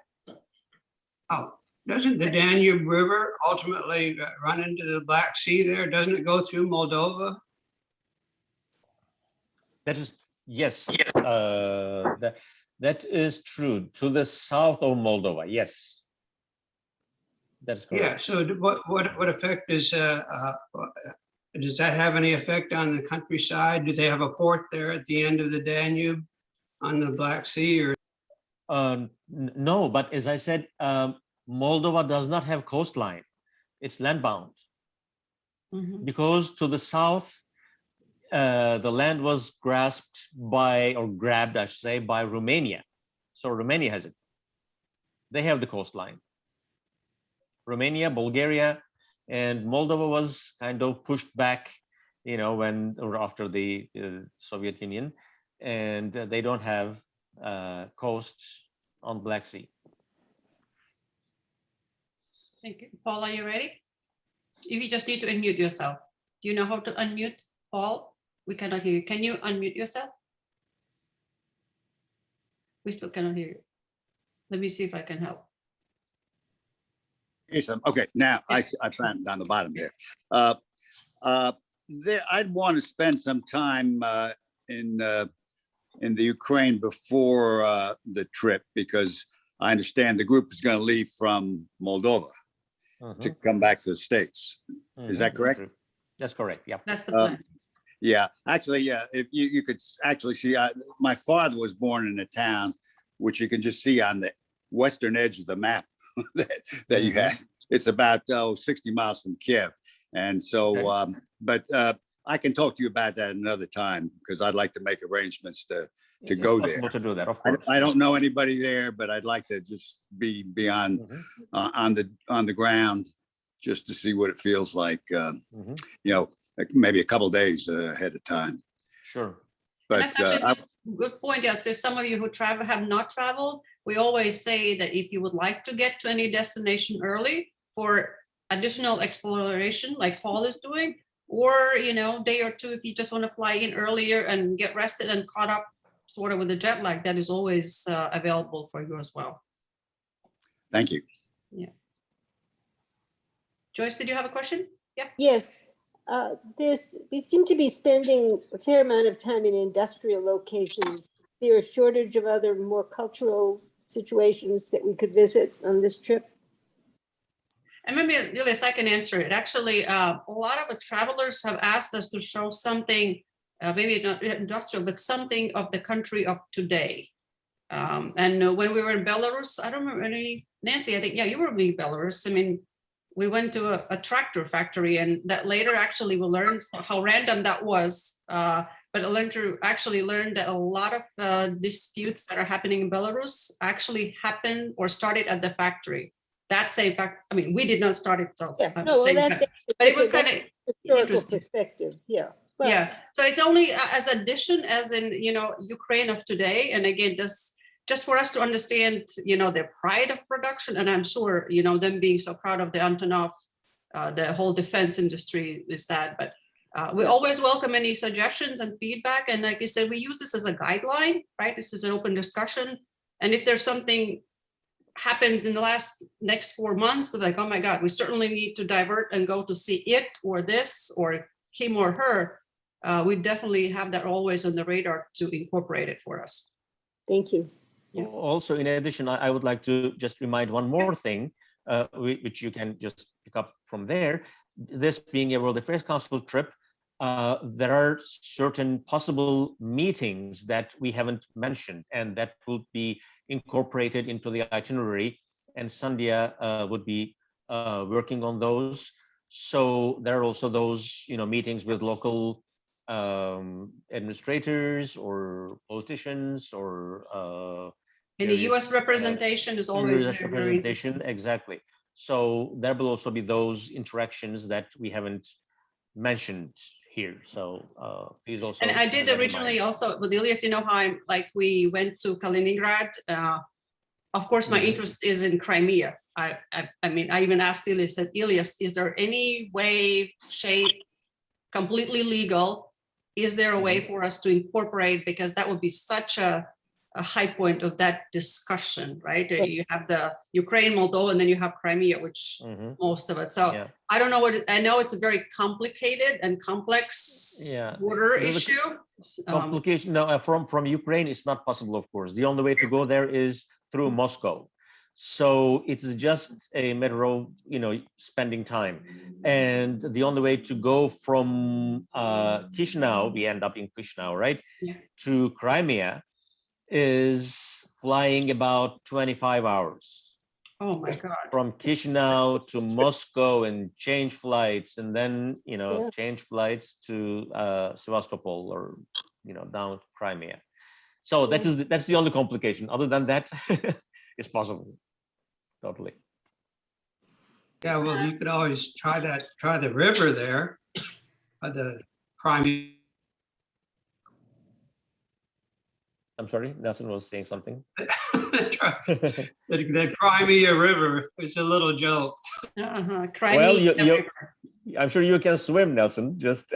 Oh, doesn't the Danube River ultimately run into the Black Sea there? Doesn't it go through Moldova? That is, yes, that is true. To the south of Moldova, yes. That's correct. Yeah, so what effect is, does that have any effect on the countryside? Do they have a port there at the end of the Danube on the Black Sea? Or no, but as I said, Moldova does not have coastline. It's land-bound. Because to the south, the land was grasped by, or grabbed, I should say, by Romania. So Romania has it. They have the coastline. Romania, Bulgaria, and Moldova was kind of pushed back, when or after the Soviet Union, and they don't have coasts on Black Sea. Thank you. Paul, are you ready? You just need to unmute yourself. Do you know how to unmute, Paul? We cannot hear you. Can you unmute yourself? We still cannot hear you. Let me see if I can help. Okay, now I found it on the bottom there. I'd want to spend some time in the Ukraine before the trip, because I understand the group is going to leave from Moldova to come back to the States. Is that correct? That's correct. Yeah. That's the plan. Yeah, actually, yeah. If you could actually see, my father was born in a town, which you can just see on the western edge of the map. that you have. It's about 60 miles from Kiev. And so, but I can talk to you about that another time, because I'd like to make arrangements to go there. To do that, of course. I don't know anybody there, but I'd like to just be on the ground, just to see what it feels like, maybe a couple of days ahead of time. Sure. But that's actually a good point. Yes, if some of you who have not traveled, we always say that if you would like to get to any destination early for additional exploration, like Paul is doing, or day or two, if you just want to fly in earlier and get rested and caught up sort of with the jet lag, that is always available for you as well. Thank you. Yeah. Joyce, did you have a question? Yeah. Yes. We seem to be spending a fair amount of time in industrial locations there a shortage of other more cultural situations that we could visit on this trip? And maybe, Julius, I can answer it. Actually, a lot of the travelers have asked us to show something, maybe not industrial, but something of the country of today. And when we were in Belarus, I don't remember any, Nancy, I think, yeah, you were in Belarus. I mean, we went to a tractor factory, and that later actually we learned how random that was. But I learned to actually learn that a lot of disputes that are happening in Belarus actually happened or started at the factory. That same fact, I mean, we did not start it, so Yeah, I'm no, just well, saying, but it was kind of historical interesting. perspective, yeah. Well, Yeah, so it's only as addition, as in, Ukraine of today. And again, just for us to understand, their pride of production. And I'm sure, them being so proud of the Antonov, the whole defense industry is that. But we always welcome any suggestions and feedback. And like I said, we use this as a guideline, right? This is an open discussion. And if there's something happens in the next 4 months, like, oh my God, we certainly need to divert and go to see it or this or him or her. We definitely have that always on the radar to incorporate it for us. thank you. Yeah. Also, in addition, I would like to just remind one more thing, which you can just pick up from there. This being a World Affairs Council trip, there are certain possible meetings that we haven't mentioned, and that will be incorporated into the itinerary. And Sandhya would be working on those. So there are also those, meetings with local administrators or politicians or And the various, US representation is always US very, very interesting. representation, exactly. So there will also be those interactions that we haven't mentioned here. So please also. And I bear did that in originally mind. also with Ilyas, how we went to Kaliningrad. Of course, my Mhm. interest is in Crimea. I mean, I even asked Ilyas, said, Ilyas, is there any way, shape, completely legal? Is there a way for us to incorporate? Because that would be such a high point of that discussion, right? You have the Ukraine, Moldova, and then you have Crimea, which Mhm. most of it. So Yeah. I don't know I know it's a very complicated and complex Yeah. border The issue. Complication, no, from Ukraine, it's not possible, of course. The only way to go there is through Moscow. So it's just a matter of, spending time. And the only way to go from Chisinau, we end up in Chisinau, right? Yeah. To Crimea is flying about 25 hours. Oh my God. From Chisinau to Moscow and change flights, and then Yeah. change flights to Sevastopol or down to Crimea. So that's the only complication. Other than that, it's possible. Totally. Yeah, well, you could always try the river there, the Crimea. I'm sorry, Nelson was saying something. The Crimea River is a little joke. Crimea. Well, I'm sure you can swim, Nelson. Just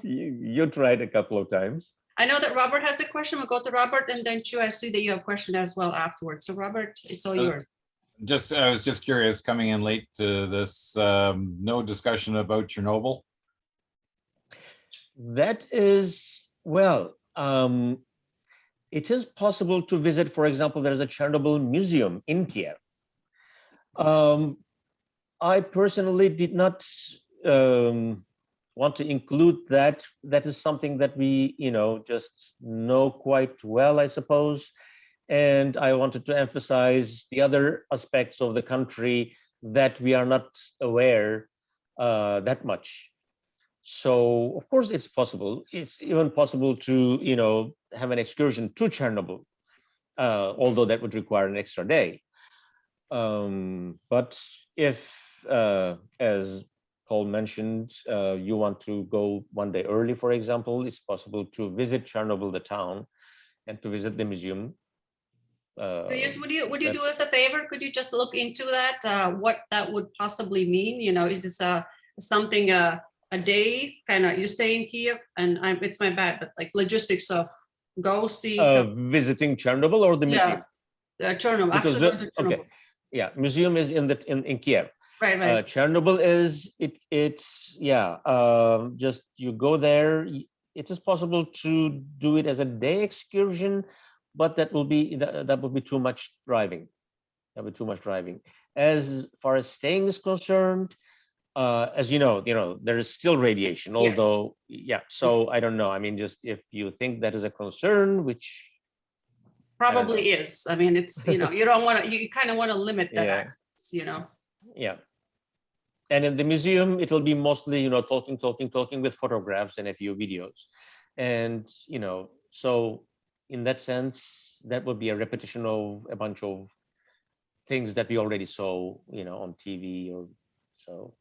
you tried a couple of times. I know that Robert has a question. We'll go to Robert, and then Chu, I see that you have a question as well afterwards. So Robert, it's all yours. I was just curious, coming in late to this, no discussion about Chernobyl. That is, well, it is possible to visit. For example, there is a Chernobyl museum in Kiev. I personally did not want to include that. That is something that we, just know quite well, I suppose. And I wanted to emphasize the other aspects of the country that we are not aware that much. So of course it's possible. It's even possible to, have an excursion to Chernobyl, although that would require an extra day. But if, as Paul mentioned, you want to go one day early, for example, it's possible to visit Chernobyl, the town, and to visit the museum. Yes, would you do us a favor? Could you just look into that? What that would possibly mean? Is this something a day kind of you stay in Kiev and it's my bad, but like logistics of go see visiting Chernobyl or the museum? Chernobyl. Because Actually, Chernobyl. okay, yeah, museum is in Kiev. Right. Chernobyl is it's just you go there. it is possible to do it as a day excursion, but that would be too much driving. That would be too much driving. As far as staying is concerned, as you know, there is still radiation. Yes. Although, yeah. So I don't know. I mean, just if you think that is a concern, which Probably is. I mean, it's, you don't want to, you kind of want to limit that Yeah. access, yeah. And in the museum, it will be mostly, talking with photographs and a few videos. And, so in that sense, that would be a repetition of a bunch of things that we already saw, on TV or so.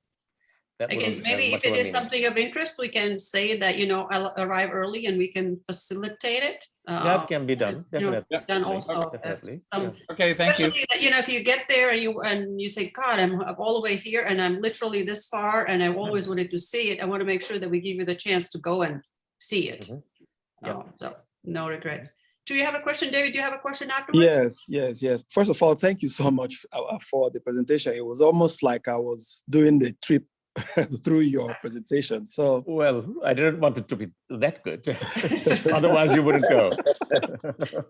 That Again, wouldn't have maybe if much it of a is meaning. something of interest, we can say that, I'll arrive early and we can facilitate it. That can be done, definitely. Done also. Definitely. some- Okay, thank you. Especially that, if you get there and you say, God, I'm all the way here and I'm literally this far and I've always wanted to see it. I want to make sure that we give you the chance to go and see it. Mhm. Yeah. So no regrets. Do you have a question, David? Do you have a question afterwards? Yes. First of all, thank you so much for the presentation. It was almost like I was doing the trip through your presentation. So, Well, I didn't want it to be that good. Otherwise, you wouldn't go.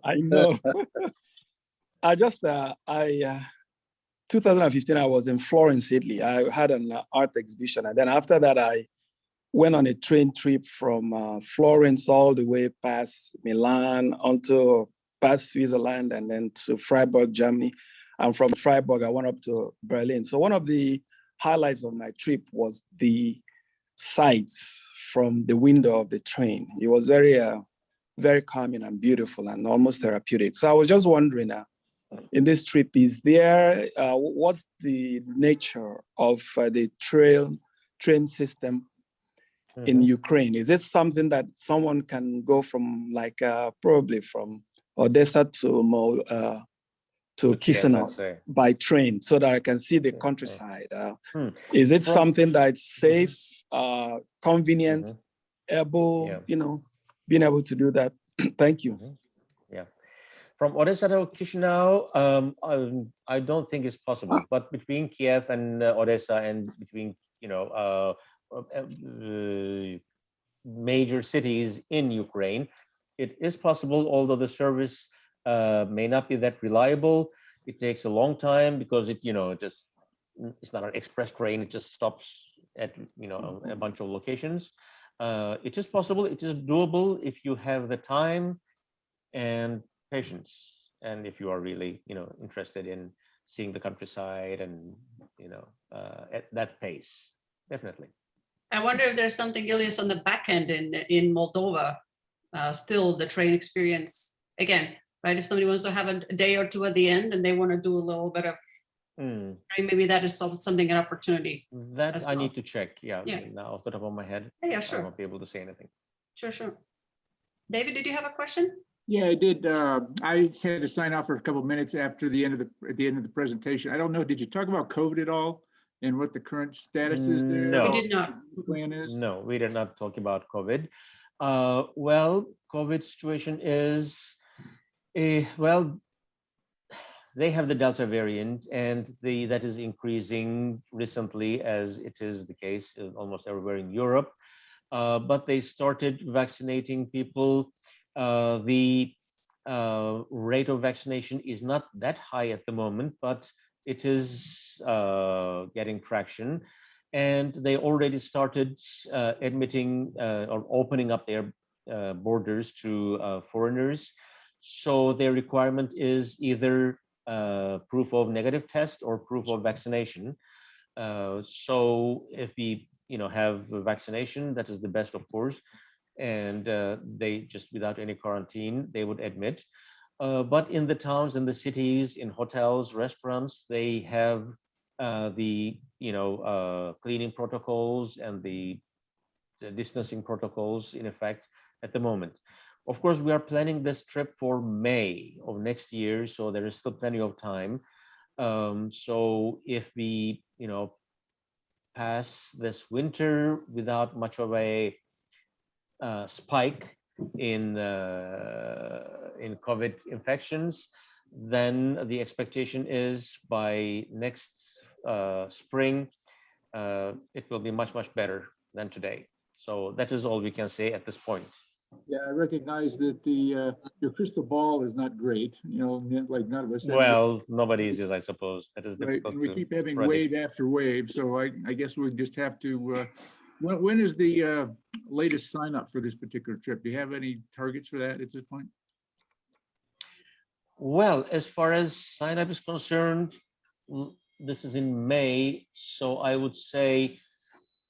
I know. 2015, I was in Florence, Italy. I had an art exhibition. And then after that, I went on a train trip from Florence all the way past Milan, past Switzerland, and then to Freiburg, Germany. And from Freiburg, I went up to Berlin. So one of the highlights of my trip was the sights from the window of the train. It was very, very calming and beautiful and almost therapeutic. So I was just wondering, in this trip, what's the nature of the train system in Ukraine? Is it something that someone can go from probably from Odessa to Chisinau by train so that I can see the countryside? Is it something that's safe, convenient, able, being able to do that? Thank you. Yeah. From Odessa to Chisinau, I don't think it's possible, but between Kiev and Odessa and between, major cities in Ukraine, it is possible, although the service may not be that reliable. It takes a long time because it's not an express train. It just stops at, a bunch of locations. It is possible. It is doable if you have the time and patience, and if you are really, interested in seeing the countryside and, at that pace, definitely. I wonder if there's something, Ilias, on the back end in Moldova, still the train experience again, right? If somebody wants to have a day or two at the end and they want to do a little bit of, maybe that is something, an opportunity. That I well. need to check. Yeah. Yeah. Now off the top of my head, Yeah, I sure. won't be able to say anything. Sure. David, did you have a question? Yeah, I did. I had to sign off for a couple of minutes after the end of the presentation. I don't know. Did you talk about COVID at all and what the current status is there? No. We did not. Plan is? No, we did not talk about COVID. Well, COVID situation is, well, they have the Delta variant, and that is increasing recently, as it is the case almost everywhere in Europe. But they started vaccinating people. The rate of vaccination is not that high at the moment, but it is getting traction. And they already started admitting or opening up their borders to foreigners. So their requirement is either proof of negative test or proof of vaccination. So if we have vaccination, that is the best, of course. And they just, without any quarantine, they would admit. But in the towns, in the cities, in hotels, restaurants, they have the cleaning protocols and the distancing protocols in effect at the moment. Of course, we are planning this trip for May of next year, so there is still plenty of time. So if we pass this winter without much of a spike in COVID infections, then the expectation is by next spring, it will be much better than today. So that is all we can say at this point. Yeah, I recognize that your crystal ball is not great, like none of us. have. Well, nobody's is, I suppose. That is Right, difficult and we to keep having predict. wave after wave, so I guess we just have to, when is the latest sign up for this particular trip? Do you have any targets for that at this point? Well, as far as sign up is concerned, this is in May, so I would say,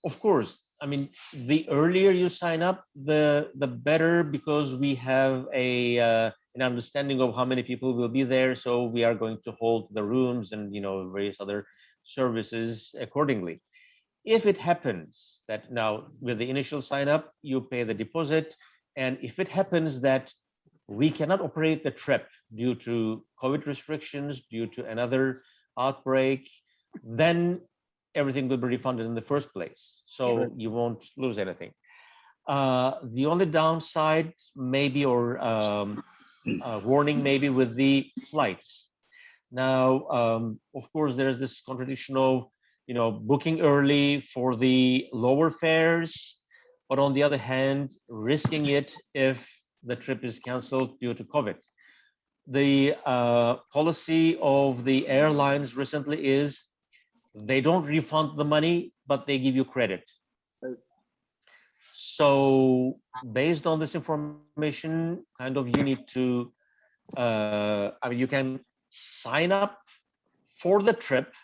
of course, I mean, the earlier you sign up, the better, because we have an understanding of how many people will be there. So we are going to hold the rooms and various other services accordingly. If it happens that now with the initial sign up, you pay the deposit, and if it happens that we cannot operate the trip due to COVID restrictions, due to another outbreak, then everything will be refunded in the first place. So you won't lose anything. The only downside maybe, or warning maybe, with the flights. Now, of course, there is this contradiction of, booking early for the lower fares, but on the other hand, risking it if the trip is canceled due to COVID. The policy of the airlines recently is they don't refund the money, but they give you credit. So based on this information, kind of you need to, I mean, you can sign up for the trip,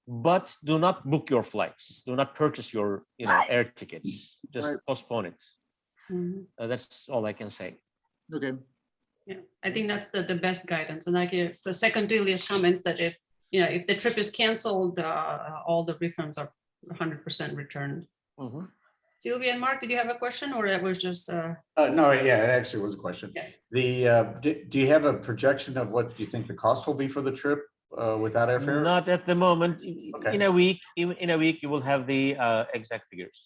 but do not book your flights. Do not purchase your, air tickets. Just postpone it. That's all I can say. Okay. Yeah, I think that's the best guidance. And like if the second Julia's comments that if the trip is canceled, all the refunds are 100% returned. Sylvia and Mark, did you have a question, or that was just? No, yeah, it actually was a question. Yeah. Do you have a projection of what you think the cost will be for the trip without airfare? Not at the moment. Okay. In a week, you will have the exact figures.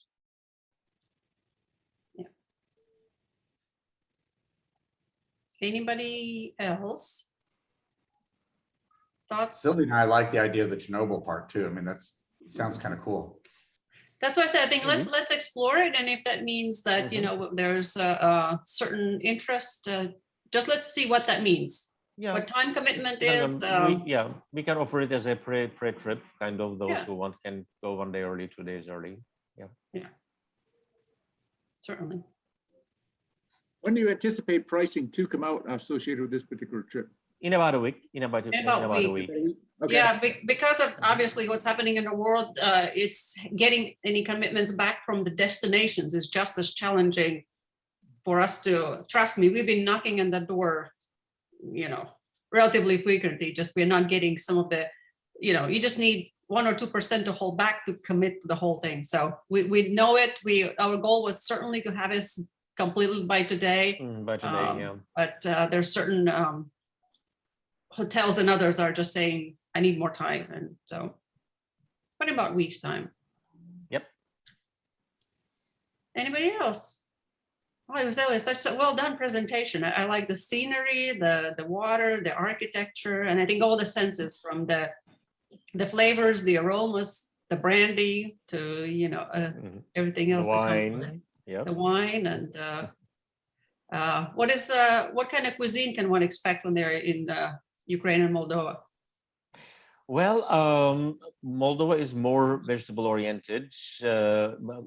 Anybody else? Thoughts? Sylvia and I like the idea of the Chernobyl part too. I mean, sounds kind of cool. That's why I said I think let's explore it, and if that means that there's a certain interest, just let's see what that means. Yeah. What time commitment is. We can offer it as a pre-trip, kind of. Those who want can go 1 day early, 2 days early. Yeah. Certainly. When do you anticipate pricing to come out associated with this particular trip? In about a week. In about a week. Okay. Yeah, because of obviously what's happening in the world, it's getting any commitments back from the destinations is just as challenging for us to, trust me, we've been knocking on the door, relatively frequently, just we're not getting some of the, you just need 1 or 2% to hold back to commit to the whole thing. So we know it. Our goal was certainly to have it completed by today. But there's certain hotels and others are just saying, I need more time. And so, what about weeks time? Yep. Anybody else? Oh, it was always such a well done presentation. I like the scenery, the water, the architecture, and I think all the senses from the flavors, the aromas, the brandy to, everything else. The that comes with wine. it. Yeah. The wine and what kind of cuisine can one expect when they're in Ukraine and Moldova? Well, Moldova is more vegetable oriented.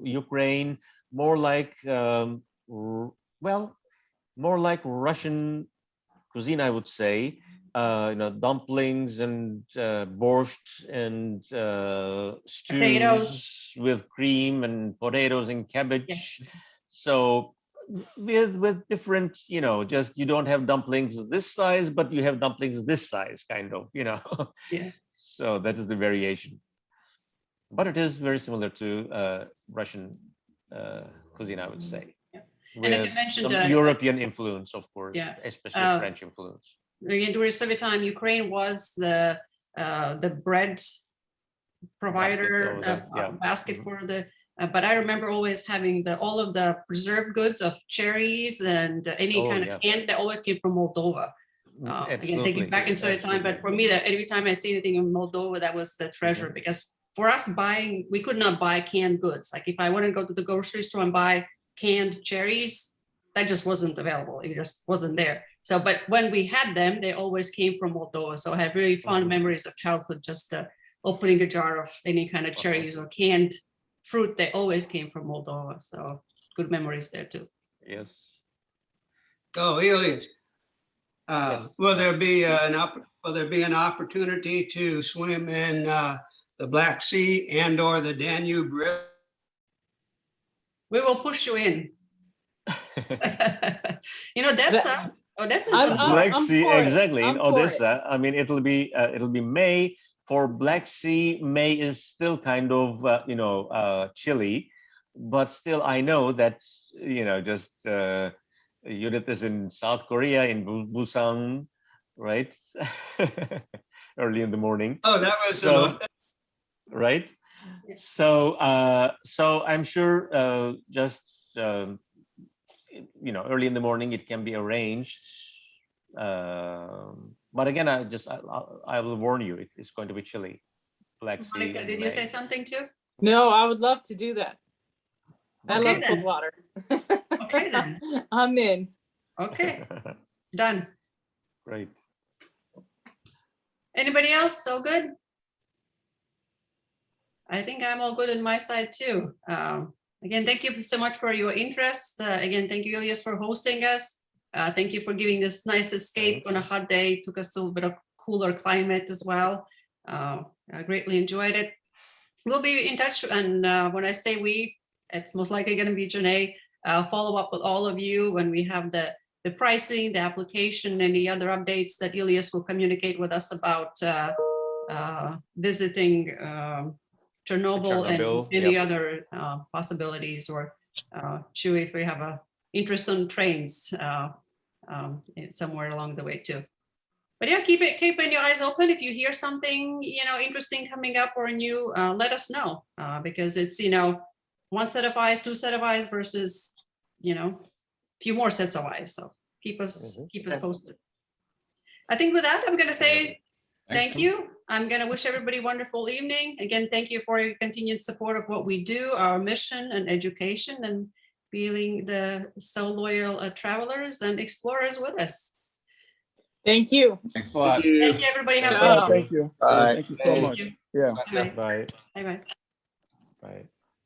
Ukraine more like more like Russian cuisine, I would say. Dumplings and borscht and stews Potatoes. with cream and potatoes and cabbage. Yes. So with different, just you don't have dumplings this size, but you have dumplings this size, kind of, Yeah. So that is the variation. But it is very similar to Russian cuisine, I would say. Yeah. And as you With mentioned, some European influence, of course, yeah. especially French influence. During Soviet time, Ukraine was the bread provider, basket for the. But I remember always having all of the preserved goods of cherries and any kind of candy that always came from Moldova. Again, taking back in Soviet time, but for me, that every time I see anything in Moldova, that was the treasure, because for us buying, we could not buy canned goods. Like if I want to go to the grocery store and buy canned cherries, that just wasn't available. It just wasn't there. So, but when we had them, they always came from Moldova. So I have very fond memories of childhood, just opening a jar of any kind of cherries or canned fruit. They always came from Moldova. So good memories there too. Yes. Oh, Elias. Will there be an opportunity to swim in the Black Sea and or the Danube River? We will push you in. In Odessa. Odessa is I'm- Black I'm Sea, for it. exactly. In I'm for it. Odessa, I mean, it'll be May. For Black Sea, May is still kind of chilly, but still, I know that just Judith is in South Korea in Busan, right? Early in the morning. Oh, that was So, right. So, so I'm sure just early in the morning it can be arranged. But again, I will warn you, it's going to be chilly. Black Sea. Monica, in did you May. say something too? No, I would love to do that. I Okay, love cold then. water. Okay, then. I'm in. Okay, done. Great. Anybody else? All good? I think I'm all good on my side too. Again, thank you so much for your interest. Again, thank you, Elias, for hosting us. Thank you for giving this nice escape on a hot day. Took us to a bit of cooler climate as well. I greatly enjoyed it. We'll be in touch, and when I say we, it's most likely going to be Janae. Follow up with all of you when we have the pricing, the application, any other updates that Elias will communicate with us about visiting Chernobyl and Chernobyl, any yep. other possibilities, or Chewy, if we have a interest on trains somewhere along the way too. But yeah, keep your eyes open. If you hear something interesting coming up or new, let us know, because it's one set of eyes, two set of eyes versus few more sets of eyes. So keep us posted. I think with that, I'm going to say thank Excellent. you. I'm going to wish everybody a wonderful evening. Again, thank you for your continued support of what we do, our mission and education, and being the so loyal travelers and explorers with us. Thank you. Thanks a lot. Thank you, everybody. Have a Yeah. good Thank you. Bye. Thank you so Thank much. you. Yeah. Bye. Bye. Bye. Bye.